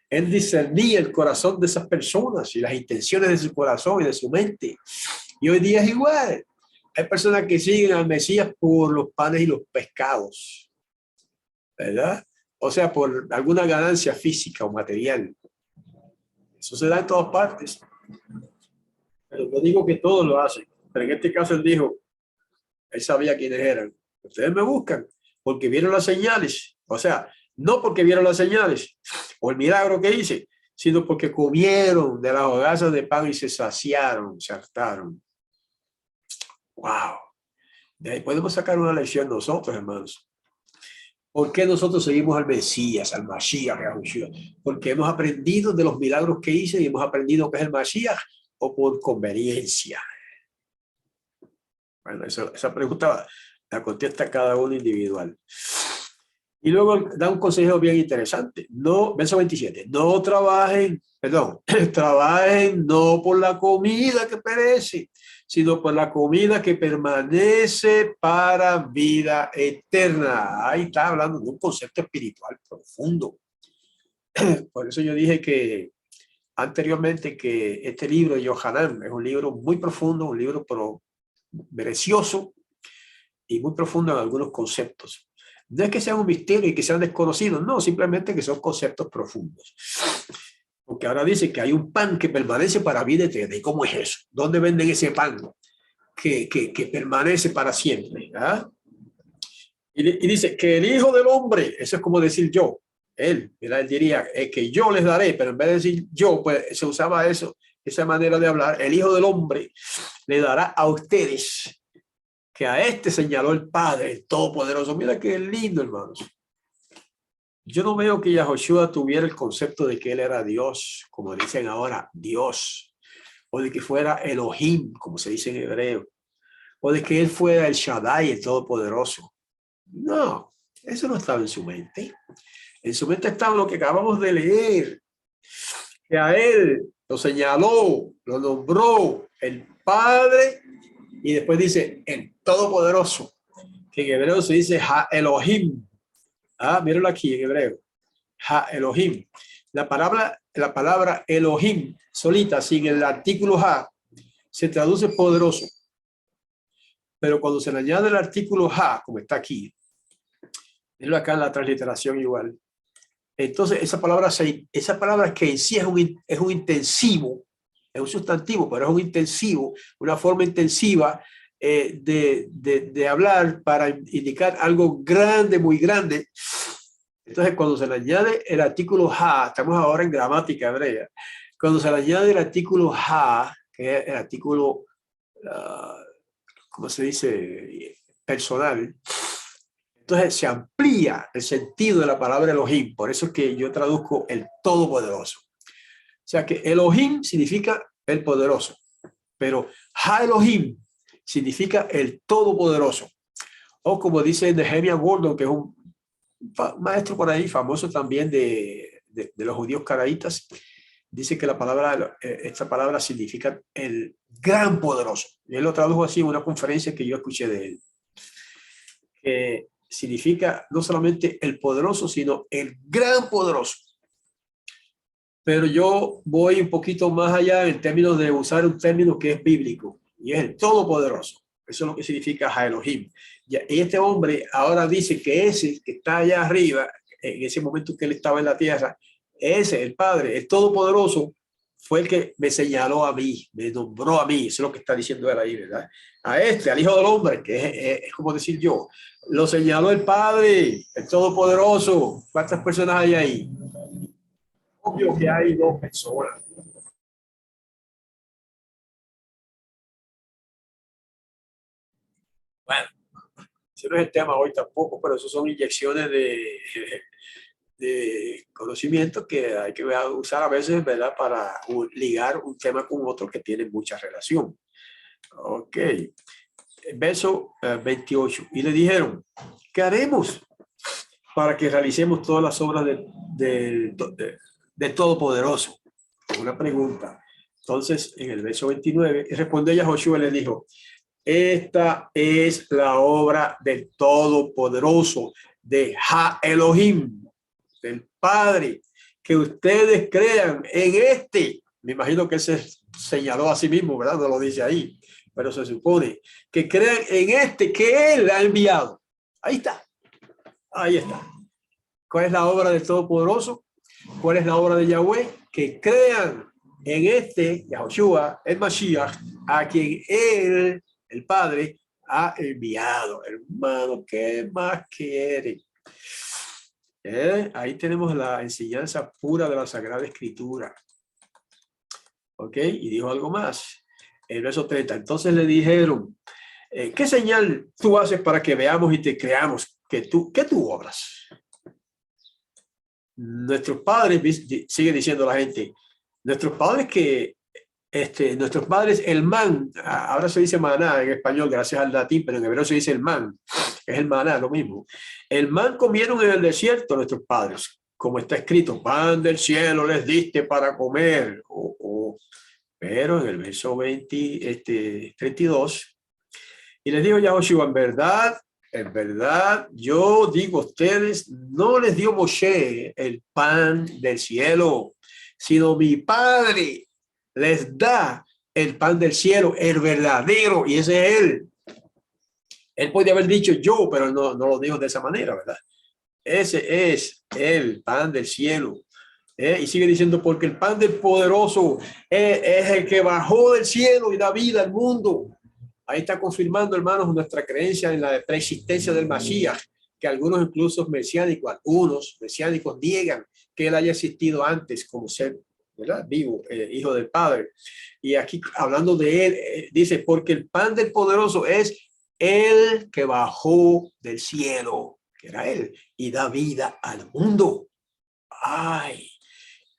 Él discernía el corazón de esas personas y las intenciones de su corazón y de su mente. Y hoy día es igual. Hay personas que siguen al Mesías por los panes y los pescados, ¿verdad? O sea, por alguna ganancia física o material. Eso se da en todas partes. Pero no digo que todos lo hacen. Pero en este caso él dijo, él sabía quiénes eran. Ustedes me buscan porque vieron las señales. O sea, no porque vieron las señales o el milagro que hice, sino porque comieron de las hogazas de pan y se saciaron, se hartaron. ¡Wow! De ahí podemos sacar una lección nosotros, hermanos. ¿Por qué nosotros seguimos al Mesías, al Mashiach? Porque hemos aprendido de los milagros que hice y hemos aprendido que es el Mashiach, o por conveniencia. Bueno, esa pregunta la contesta cada uno individual. Y luego da un consejo bien interesante. No, verso 27. No trabajen, perdón, trabajen no por la comida que perece, sino por la comida que permanece para vida eterna. Ahí está hablando de un concepto espiritual profundo. Por eso yo dije que anteriormente que este libro de Yohanan es un libro muy profundo, un libro precioso y muy profundo en algunos conceptos. No es que sean un misterio y que sean desconocidos, no, simplemente que son conceptos profundos. Porque ahora dice que hay un pan que permanece para vida eterna. ¿Y cómo es eso? ¿Dónde venden ese pan que permanece para siempre? ¿Ah? Y dice que el Hijo del Hombre, eso es como decir yo, él, ¿verdad? Él diría que yo les daré, pero en vez de decir yo, pues se usaba eso, esa manera de hablar. El Hijo del Hombre le dará a ustedes, que a este señaló el Padre, el Todopoderoso. Mira qué lindo, hermanos. Yo no veo que Yahoshua tuviera el concepto de que él era Dios, como dicen ahora, Dios, o de que fuera Elohim, como se dice en hebreo, o de que él fuera el Shaddai, el Todopoderoso. No, eso no estaba en su mente. En su mente estaba lo que acabamos de leer, que a él lo señaló, lo nombró el Padre, y después dice el Todopoderoso, que en hebreo se dice Ha Elohim. Ah, míralo aquí en hebreo. Ha Elohim. La palabra Elohim solita, sin el artículo Ha, se traduce poderoso. Pero cuando se le añade el artículo Ha, como está aquí, míralo acá en la transliteración igual. Entonces, esa palabra que en sí es un intensivo, es un sustantivo, pero es un intensivo, una forma intensiva de hablar para indicar algo grande, muy grande. Entonces, cuando se le añade el artículo ha, estamos ahora en gramática hebrea, cuando se le añade el artículo ha, que es el artículo, ¿cómo se dice? Personal, entonces se amplía el sentido de la palabra Elohim. Por eso es que yo traduzco el Todopoderoso. O sea que Elohim significa el poderoso, pero Ha Elohim significa el Todopoderoso. O como dice Nehemiah Gordon, que es un maestro por ahí, famoso también de los judíos caraítas, dice que esta palabra significa el gran poderoso. Y él lo tradujo así en una conferencia que yo escuché de él. Que significa no solamente el poderoso, sino el gran poderoso. Pero yo voy un poquito más allá en términos de usar un término que es bíblico, y es el todopoderoso. Eso es lo que significa Ha-Elohim. Y este hombre ahora dice que ese que está allá arriba, en ese momento que él estaba en la tierra, ese, el Padre, el Todopoderoso, fue el que me señaló a mí, me nombró a mí. Eso es lo que está diciendo él ahí, ¿verdad? A este, al Hijo del Hombre, que es como decir yo, lo señaló el Padre, el Todopoderoso. ¿Cuántas personas hay ahí? Obvio que hay dos personas. Bueno, ese no es el tema hoy tampoco, pero eso son inyecciones de conocimiento que hay que usar a veces, ¿verdad? Para ligar un tema con otro que tiene mucha relación. Ok. Verso 28. Y le dijeron, ¿qué haremos para que realicemos todas las obras del Todopoderoso? Una pregunta. Entonces, en el verso 29, respondió Yahoshua y le dijo, esta es la obra del Todopoderoso, de Ha Elohim, del Padre, que ustedes crean en este. Me imagino que él se señaló a sí mismo, ¿verdad? No lo dice ahí, pero se supone que crean en este que él ha enviado. Ahí está, ahí está. ¿Cuál es la obra del Todopoderoso? ¿Cuál es la obra de Yahweh? Que crean en este, Yahoshua, el Mashiach, a quien él, el Padre, ha enviado. Hermano, ¿qué más quiere? Ahí tenemos la enseñanza pura de la Sagrada Escritura. ¿Ok? Y dijo algo más. El verso 30. Entonces le dijeron, ¿qué señal tú haces para que veamos y te creamos que tú obras? Nuestros padres, sigue diciendo la gente, nuestros padres nuestros padres, el man, ahora se dice maná en español gracias al latín, pero en hebreo se dice el man, es el maná, lo mismo. El man comieron en el desierto nuestros padres, como está escrito, pan del cielo les diste para comer. Pero en el verso 32, y les dijo Yahoshua, en verdad, yo digo a ustedes, no les dio Moshe el pan del cielo, sino mi Padre les da el pan del cielo, el verdadero, y ese es él. Él podía haber dicho yo, pero no lo dijo de esa manera, ¿verdad? Ese es el pan del cielo. Y sigue diciendo, porque el pan del poderoso es el que bajó del cielo y da vida al mundo. Ahí está confirmando, hermanos, nuestra creencia en la preexistencia del Mashiach, que algunos incluso mesiánicos, algunos mesiánicos niegan que él haya existido antes como ser, ¿verdad?, vivo, hijo del Padre. Y aquí hablando de él, dice, porque el pan del poderoso es el que bajó del cielo, que era él, y da vida al mundo. Ay,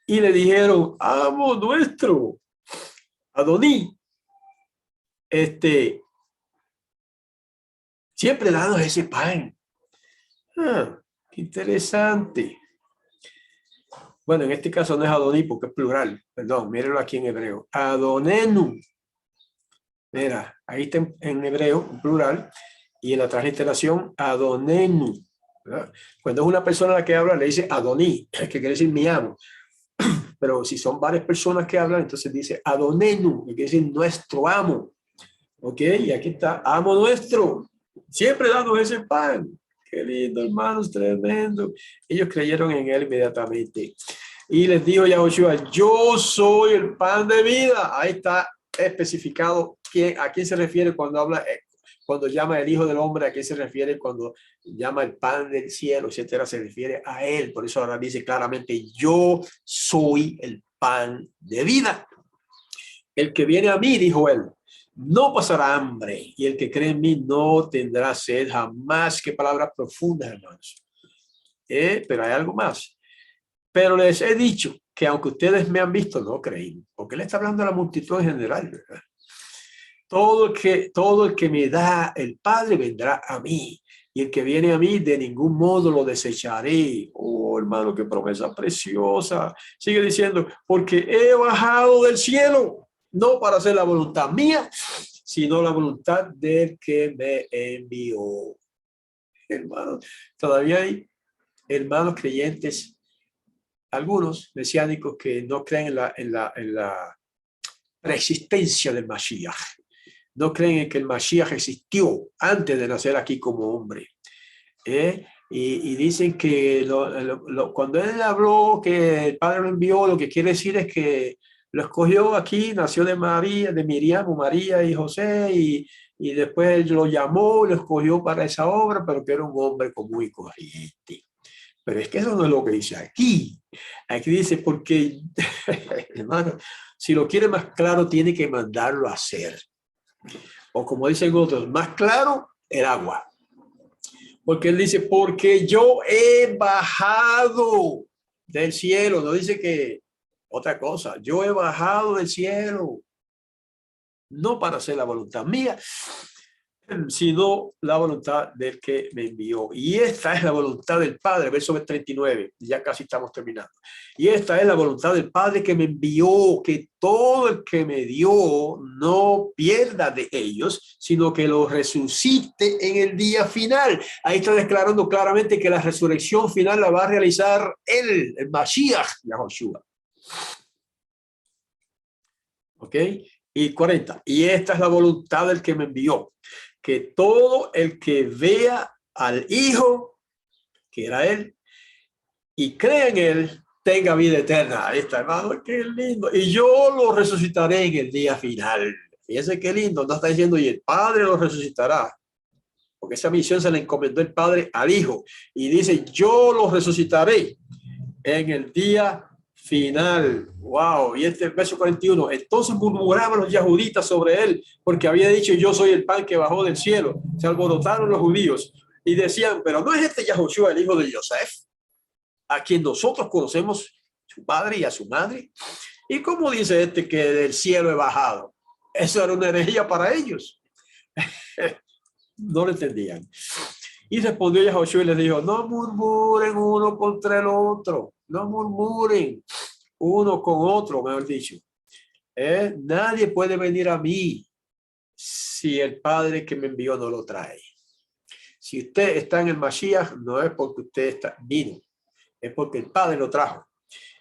y le dijeron, amo nuestro, Adoní, siempre danos ese pan. Qué interesante. Bueno, en este caso no es Adoní porque es plural. Perdón, mírenlo aquí en hebreo. Adonenu. Mira, ahí está en hebreo, en plural, y en la transliteración Adonenu, ¿verdad? Cuando es una persona la que habla, le dice Adoní, que quiere decir mi amo. Pero si son varias personas que hablan, entonces dice Adonenu, que quiere decir nuestro amo. ¿Ok? Y aquí está, amo nuestro. Siempre dando ese pan. Qué lindo, hermanos, tremendo. Ellos creyeron en él inmediatamente. Y les dijo Yahushua, yo soy el pan de vida. Ahí está especificado a quién se refiere cuando habla, cuando llama el Hijo del Hombre, a quién se refiere cuando llama el pan del cielo, etcétera, se refiere a él. Por eso ahora dice claramente, yo soy el pan de vida. El que viene a mí, dijo él, no pasará hambre, y el que cree en mí no tendrá sed jamás. Qué palabras profundas, hermanos. Pero hay algo más. Pero les he dicho que aunque ustedes me han visto, no creen, porque él está hablando a la multitud en general, ¿verdad? Todo el que me da el Padre vendrá a mí, y el que viene a mí de ningún modo lo desecharé. Oh, hermano, qué promesa preciosa. Sigue diciendo, porque he bajado del cielo, no para hacer la voluntad mía, sino la voluntad del que me envió. Hermanos, todavía hay hermanos creyentes, algunos mesiánicos, que no creen en la preexistencia del Mashiach. No creen en que el Mashiach existió antes de nacer aquí como hombre. Y dicen que cuando él habló que el Padre lo envió, lo que quiere decir es que lo escogió aquí, nació de María, de Miriam o María y José, y después él lo llamó, lo escogió para esa obra, pero que era un hombre común y corriente. Pero es que eso no es lo que dice aquí. Aquí dice, porque, hermano, si lo quiere más claro, tiene que mandarlo a hacer. O como dicen otros, más claro, el agua. Porque él dice, porque yo he bajado del cielo. No dice que otra cosa. Yo he bajado del cielo. No para hacer la voluntad mía, sino la voluntad del que me envió. Y esta es la voluntad del Padre, verso 39, ya casi estamos terminando. Y esta es la voluntad del Padre que me envió, que todo el que me dio no pierda de ellos, sino que los resucite en el día final. Ahí está declarando claramente que la resurrección final la va a realizar él, el Mashiach, Yahushua. ¿Ok? Y 40. Y esta es la voluntad del que me envió, que todo el que vea al Hijo, que era él, y crea en él, tenga vida eterna. Ahí está, hermano, qué lindo. Y yo lo resucitaré en el día final. Fíjense qué lindo. No está diciendo, y el Padre lo resucitará, porque esa misión se le encomendó el Padre al Hijo. Y dice, yo lo resucitaré en el día final. Wow. Y este verso 41. Entonces murmuraban los yahuditas sobre él, porque había dicho, yo soy el pan que bajó del cielo. Se alborotaron los judíos y decían, pero ¿no es este Yahushua el hijo de Joseph, a quien nosotros conocemos su padre y a su madre? ¿Y cómo dice este que del cielo he bajado? Eso era una herejía para ellos. No lo entendían. Y respondió Yahushua y les dijo, no murmuren uno contra el otro, no murmuren uno con otro, mejor dicho. Nadie puede venir a mí si el Padre que me envió no lo trae. Si usted está en el Mashiach, no es porque usted vino, es porque el Padre lo trajo.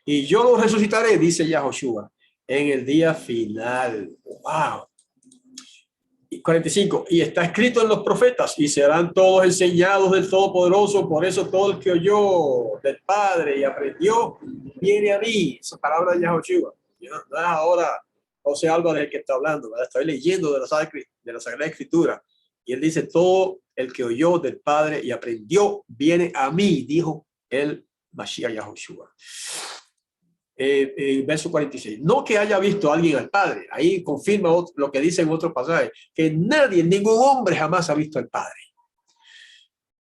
Y yo lo resucitaré, dice Yahushua, en el día final. ¡Wow! 45. Y está escrito en los profetas, y serán todos enseñados del Todopoderoso. Por eso todo el que oyó del Padre y aprendió, viene a mí. Esa palabra de Yahushua. No es ahora José Álvarez el que está hablando, ¿verdad? Estoy leyendo de la Sagrada Escritura. Y él dice, todo el que oyó del Padre y aprendió, viene a mí, dijo el Mashiach Yahushua. Verso 46. No que haya visto a alguien al Padre. Ahí confirma lo que dice en otro pasaje, que nadie, ningún hombre jamás ha visto al Padre.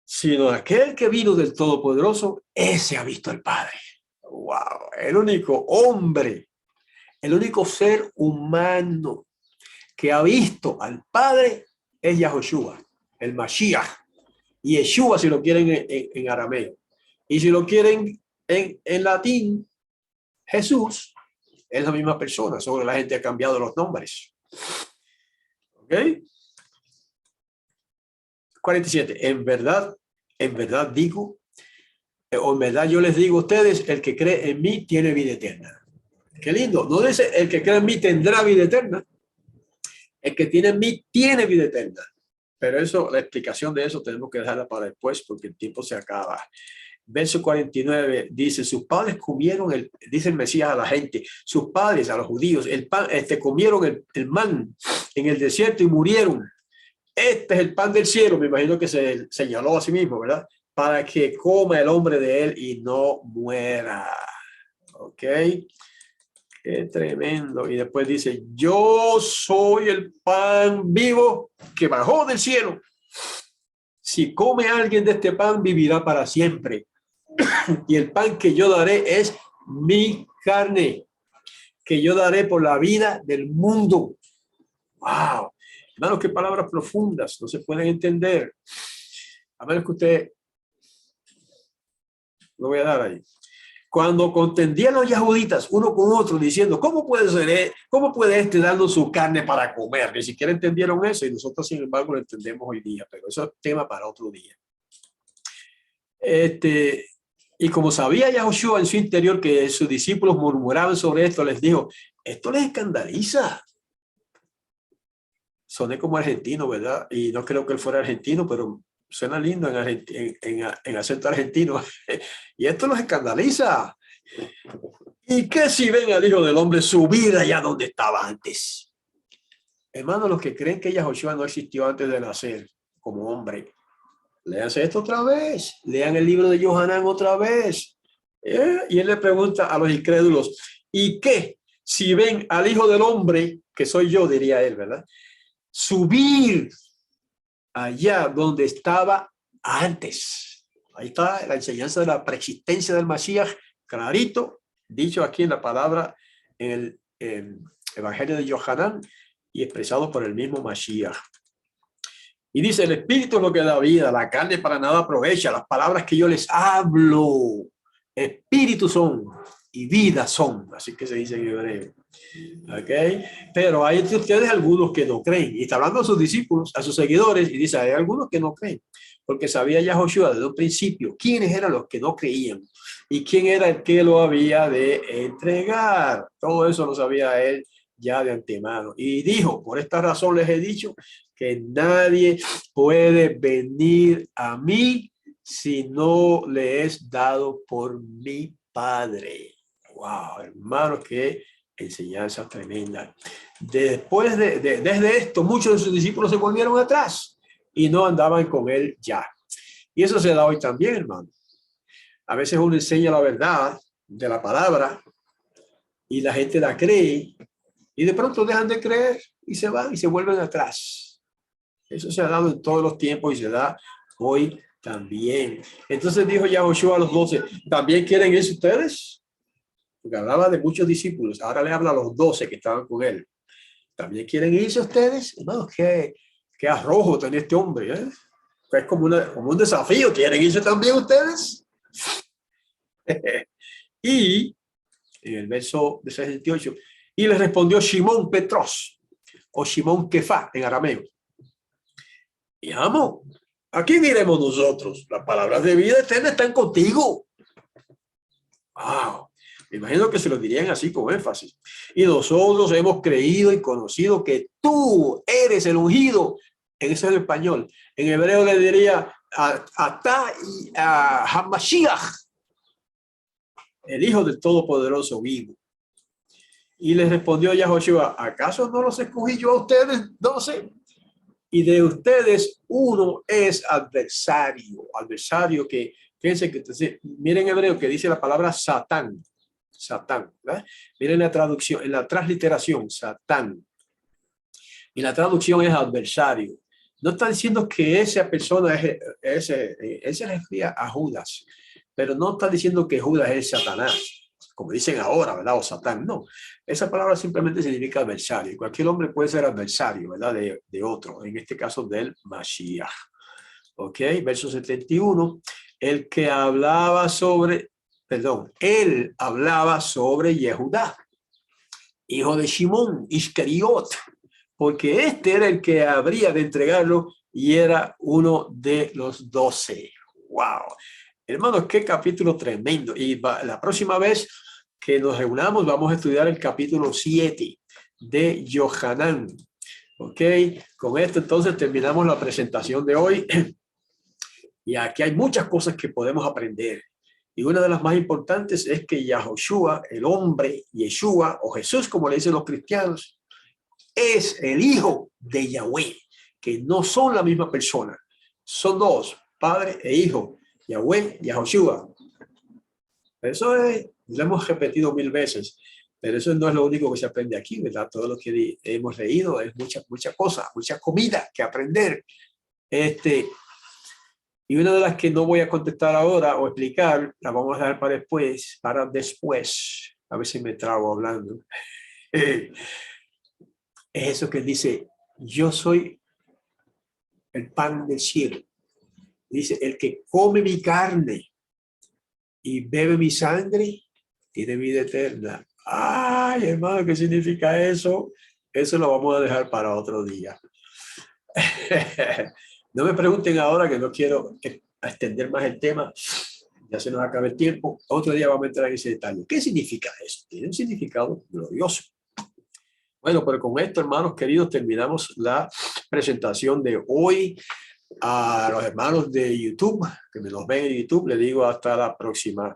Sino aquel que vino del Todopoderoso, ese ha visto al Padre. Wow, el único hombre, el único ser humano que ha visto al Padre es Yahushua, el Mashiach. Y Yeshua si lo quieren en arameo. Y si lo quieren en latín, Jesús es la misma persona, solo la gente ha cambiado los nombres. ¿Ok? 47. En verdad digo, o en verdad yo les digo a ustedes, el que cree en mí tiene vida eterna. Qué lindo. No dice el que cree en mí tendrá vida eterna. El que tiene en mí tiene vida eterna. Pero eso, la explicación de eso tenemos que dejarla para después porque el tiempo se acaba. Verso 49 dice, sus padres comieron, dice el Mesías a la gente, sus padres, a los judíos, el pan, comieron el man en el desierto y murieron. Este es el pan del cielo, me imagino que se señaló a sí mismo, ¿verdad? Para que coma el hombre de él y no muera. ¿Ok? Qué tremendo. Y después dice, yo soy el pan vivo que bajó del cielo. Si come alguien de este pan, vivirá para siempre. Y el pan que yo daré es mi carne, que yo daré por la vida del mundo. ¡Wow! Hermanos, qué palabras profundas, no se pueden entender. A menos que usted lo voy a dar ahí. Cuando contendían los yahuditas uno con otro diciendo, ¿cómo puede este darnos su carne para comer? Ni siquiera entendieron eso y nosotros, sin embargo, lo entendemos hoy día, pero eso es tema para otro día. Y como sabía Yahushua en su interior que sus discípulos murmuraban sobre esto, les dijo, esto les escandaliza. Soné como argentino, ¿verdad? Y no creo que él fuera argentino, pero suena lindo en acento argentino. Y esto los escandaliza. ¿Y qué si ven al Hijo del Hombre subir allá donde estaba antes? Hermanos, los que creen que Yahushua no existió antes de nacer como hombre, léanse esto otra vez. Lean el libro de Yohanan otra vez. Y él le pregunta a los incrédulos, ¿y qué si ven al Hijo del Hombre, que soy yo, diría él, ¿verdad? Subir allá donde estaba antes. Ahí está la enseñanza de la preexistencia del Mashiach, clarito, dicho aquí en la palabra, en el Evangelio de Yohanan y expresado por el mismo Mashiach. Y dice, el espíritu es lo que da vida, la carne para nada aprovecha, las palabras que yo les hablo, espíritu son y vida son, así que se dice en hebreo. ¿Okay? Pero hay entre ustedes algunos que no creen. Y está hablando a sus discípulos, a sus seguidores, y dice, hay algunos que no creen. Porque sabía Yahushua desde un principio quiénes eran los que no creían y quién era el que lo había de entregar. Todo eso lo sabía él ya de antemano. Y dijo, por esta razón les he dicho que nadie puede venir a mí si no le es dado por mi Padre. Wow, hermanos, qué enseñanza tremenda. Después desde esto, muchos de sus discípulos se volvieron atrás y no andaban con él ya. Y eso se da hoy también, hermano. A veces uno enseña la verdad de la palabra y la gente la cree y de pronto dejan de creer y se van y se vuelven atrás. Eso se ha dado en todos los tiempos y se da hoy también. Entonces dijo Yahushua a los 12, ¿también quieren irse ustedes? Porque hablaba de muchos discípulos, ahora le habla a los 12 que estaban con él. ¿También quieren irse ustedes? Hermanos, qué arrojo tenía este hombre, ¿eh? Es como un desafío. ¿Quieren irse también ustedes? Y en el verso de 68, y le respondió Shimón Petros, o Shimón Kefá en arameo. Y amo, ¿a quién iremos nosotros? Las palabras de vida eterna están contigo. Wow. Me imagino que se lo dirían así con énfasis. Y nosotros hemos creído y conocido que tú eres el ungido. En ese es el español. En hebreo le diría Atá y Hamashiach, el Hijo del Todopoderoso vivo. Y les respondió Yahushua, ¿acaso no los escogí yo a ustedes 12? y de ustedes uno es adversario. Adversario que, fíjense que, miren en hebreo que dice la palabra Satán. Satán, ¿verdad? Miren la traducción, en la transliteración, Satán. Y la traducción es adversario. No está diciendo que esa persona él se refiere a Judas, pero no está diciendo que Judas es Satanás, como dicen ahora, ¿verdad? O Satán, no. Esa palabra simplemente significa adversario. Y cualquier hombre puede ser adversario, ¿verdad? De otro, en este caso del Mashiach. ¿Ok? Verso 71. El que hablaba sobre, perdón, él hablaba sobre Yehudá, hijo de Shimón, Iscariot, porque este era el que habría de entregarlo y era uno de los 12. ¡Wow! Hermanos, qué capítulo tremendo. Y la próxima vez que nos reunamos vamos a estudiar el capítulo 7 de Yohanan. ¿Ok? Con esto entonces terminamos la presentación de hoy. Y aquí hay muchas cosas que podemos aprender. Y una de las más importantes es que Yahoshua, el hombre, Yeshua o Jesús, como le dicen los cristianos, es el hijo de Yahweh, que no son la misma persona. Son dos, padre e hijo, Yahweh y Yahoshua. Eso lo hemos repetido 1000 veces, pero eso no es lo único que se aprende aquí, ¿verdad? Todo lo que hemos leído es mucha cosa, mucha comida que aprender. Y una de las que no voy a contestar ahora o explicar, la vamos a dejar para después. A ver si me trago hablando. Es eso que dice, yo soy el pan del cielo. Dice, el que come mi carne y bebe mi sangre, tiene vida eterna. Ay, hermano, ¿qué significa eso? Eso lo vamos a dejar para otro día. No me pregunten ahora, que no quiero extender más el tema. Ya se nos acaba el tiempo. Otro día vamos a entrar en ese detalle. ¿Qué significa eso? Tiene un significado glorioso. Bueno, pero con esto, hermanos queridos, terminamos la presentación de hoy. A los hermanos de YouTube, que me los ven en YouTube, les digo hasta la próxima.